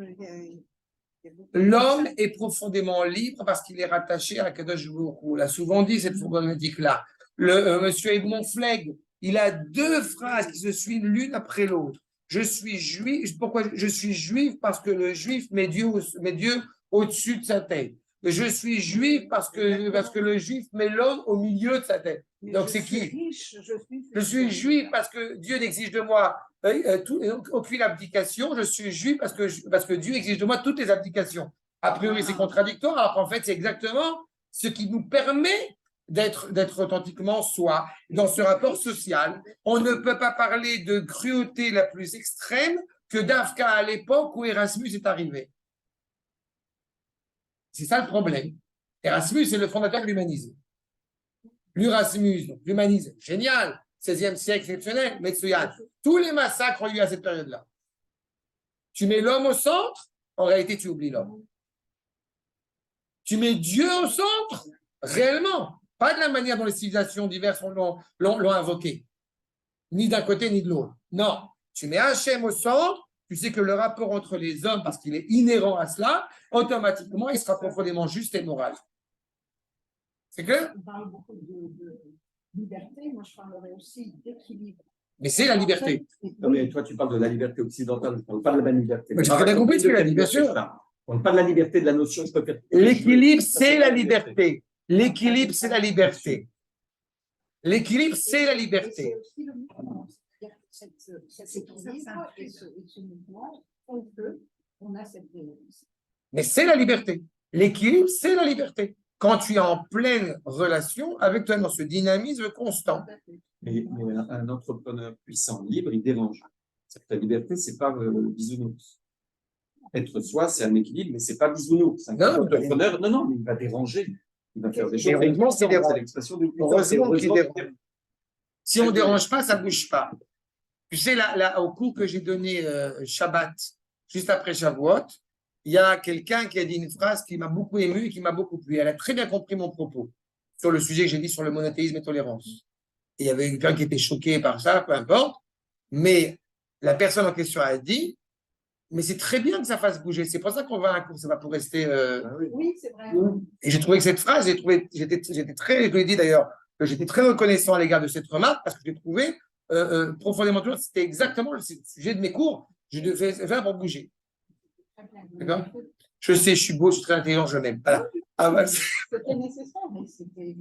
L'homme est profondément libre parce qu'il est rattaché à Kadosh Baruch Hu. On l'a souvent dit, cette problématique-là. Monsieur Edmond Flegg, il a deux phrases qui se suivent l'une après l'autre. Je suis juif. Pourquoi je suis juif? Parce que le juif met Dieu au-dessus de sa tête. Je suis juif parce que le juif met l'homme au milieu de sa tête. Donc c'est qui? Je suis juif parce que Dieu n'exige de moi aucune abdication. Je suis juif parce que Dieu exige de moi toutes les abdications. A priori, c'est contradictoire, alors qu'en fait, c'est exactement ce qui nous permet d'être authentiquement soi. Dans ce rapport social, on ne peut pas parler de cruauté la plus extrême que d'Afka à l'époque où Erasmus est arrivé. C'est ça le problème. Erasmus est le fondateur de l'humanisme. L'Erasmus, donc l'humanisme, génial. 16e siècle exceptionnel, Metsuyan. Tous les massacres ont eu à cette période-là. Tu mets l'homme au centre, en réalité, tu oublies l'homme. Tu mets Dieu au centre, réellement. Pas de la manière dont les civilisations diverses l'ont invoqué. Ni d'un côté, ni de l'autre. Non. Tu mets Hachem au centre, tu sais que le rapport entre les hommes, parce qu'il est inhérent à cela, automatiquement, il sera profondément juste et moral. C'est clair? On parle beaucoup de liberté, moi je parlerais aussi d'équilibre. Mais c'est la liberté. Non, mais toi, tu parles de la liberté occidentale, je ne parle pas de la liberté. Mais j'ai très bien compris ce que tu as dit, bien sûr. On ne parle pas de la liberté de la notion. L'équilibre, c'est la liberté. L'équilibre, c'est la liberté. L'équilibre, c'est la liberté. C'est aussi le mouvement. C'est-à-dire que cet équilibre et ce mouvement font qu'on a cette violence. Mais c'est la liberté. L'équilibre, c'est la liberté. Quand tu es en pleine relation avec toi dans ce dynamisme constant. Mais un entrepreneur puissant, libre, il dérange. La liberté, ce n'est pas bisounours. Être soi, c'est un équilibre, mais ce n'est pas bisounours. Un entrepreneur, non, mais il va déranger. Il va faire des choses. Heureusement, c'est l'expression de heureusement qu'il dérange. Si on ne dérange pas, ça ne bouge pas. Tu sais, là, au cours que j'ai donné Shabbat, juste après Shavuot, il y a quelqu'un qui a dit une phrase qui m'a beaucoup ému et qui m'a beaucoup plu. Elle a très bien compris mon propos sur le sujet que j'ai dit sur le monothéisme et tolérance. Et il y avait quelqu'un qui était choqué par ça, peu importe. Mais la personne en question a dit, mais c'est très bien que ça fasse bouger. C'est pour ça qu'on va à un cours, c'est pas pour rester. Oui, c'est vrai. Et j'ai trouvé que cette phrase, j'étais très, je l'ai dit d'ailleurs, que j'étais très reconnaissant à l'égard de cette remarque parce que j'ai trouvé profondément toujours, c'était exactement le sujet de mes cours. Je devais faire pour bouger. D'accord? Je sais, je suis beau, je suis très intelligent, je m'aime. Voilà. Ah, bah, C'était nécessaire, mais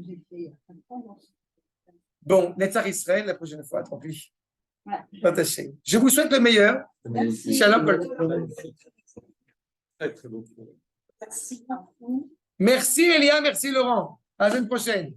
j'étais bon, Netzar Israël, la prochaine fois, tant pis. Ouais. Attaché. Je vous souhaite le meilleur. Merci. Shalom. Très, très beau. Merci beaucoup. Merci Elia, merci Laurent. À la semaine prochaine.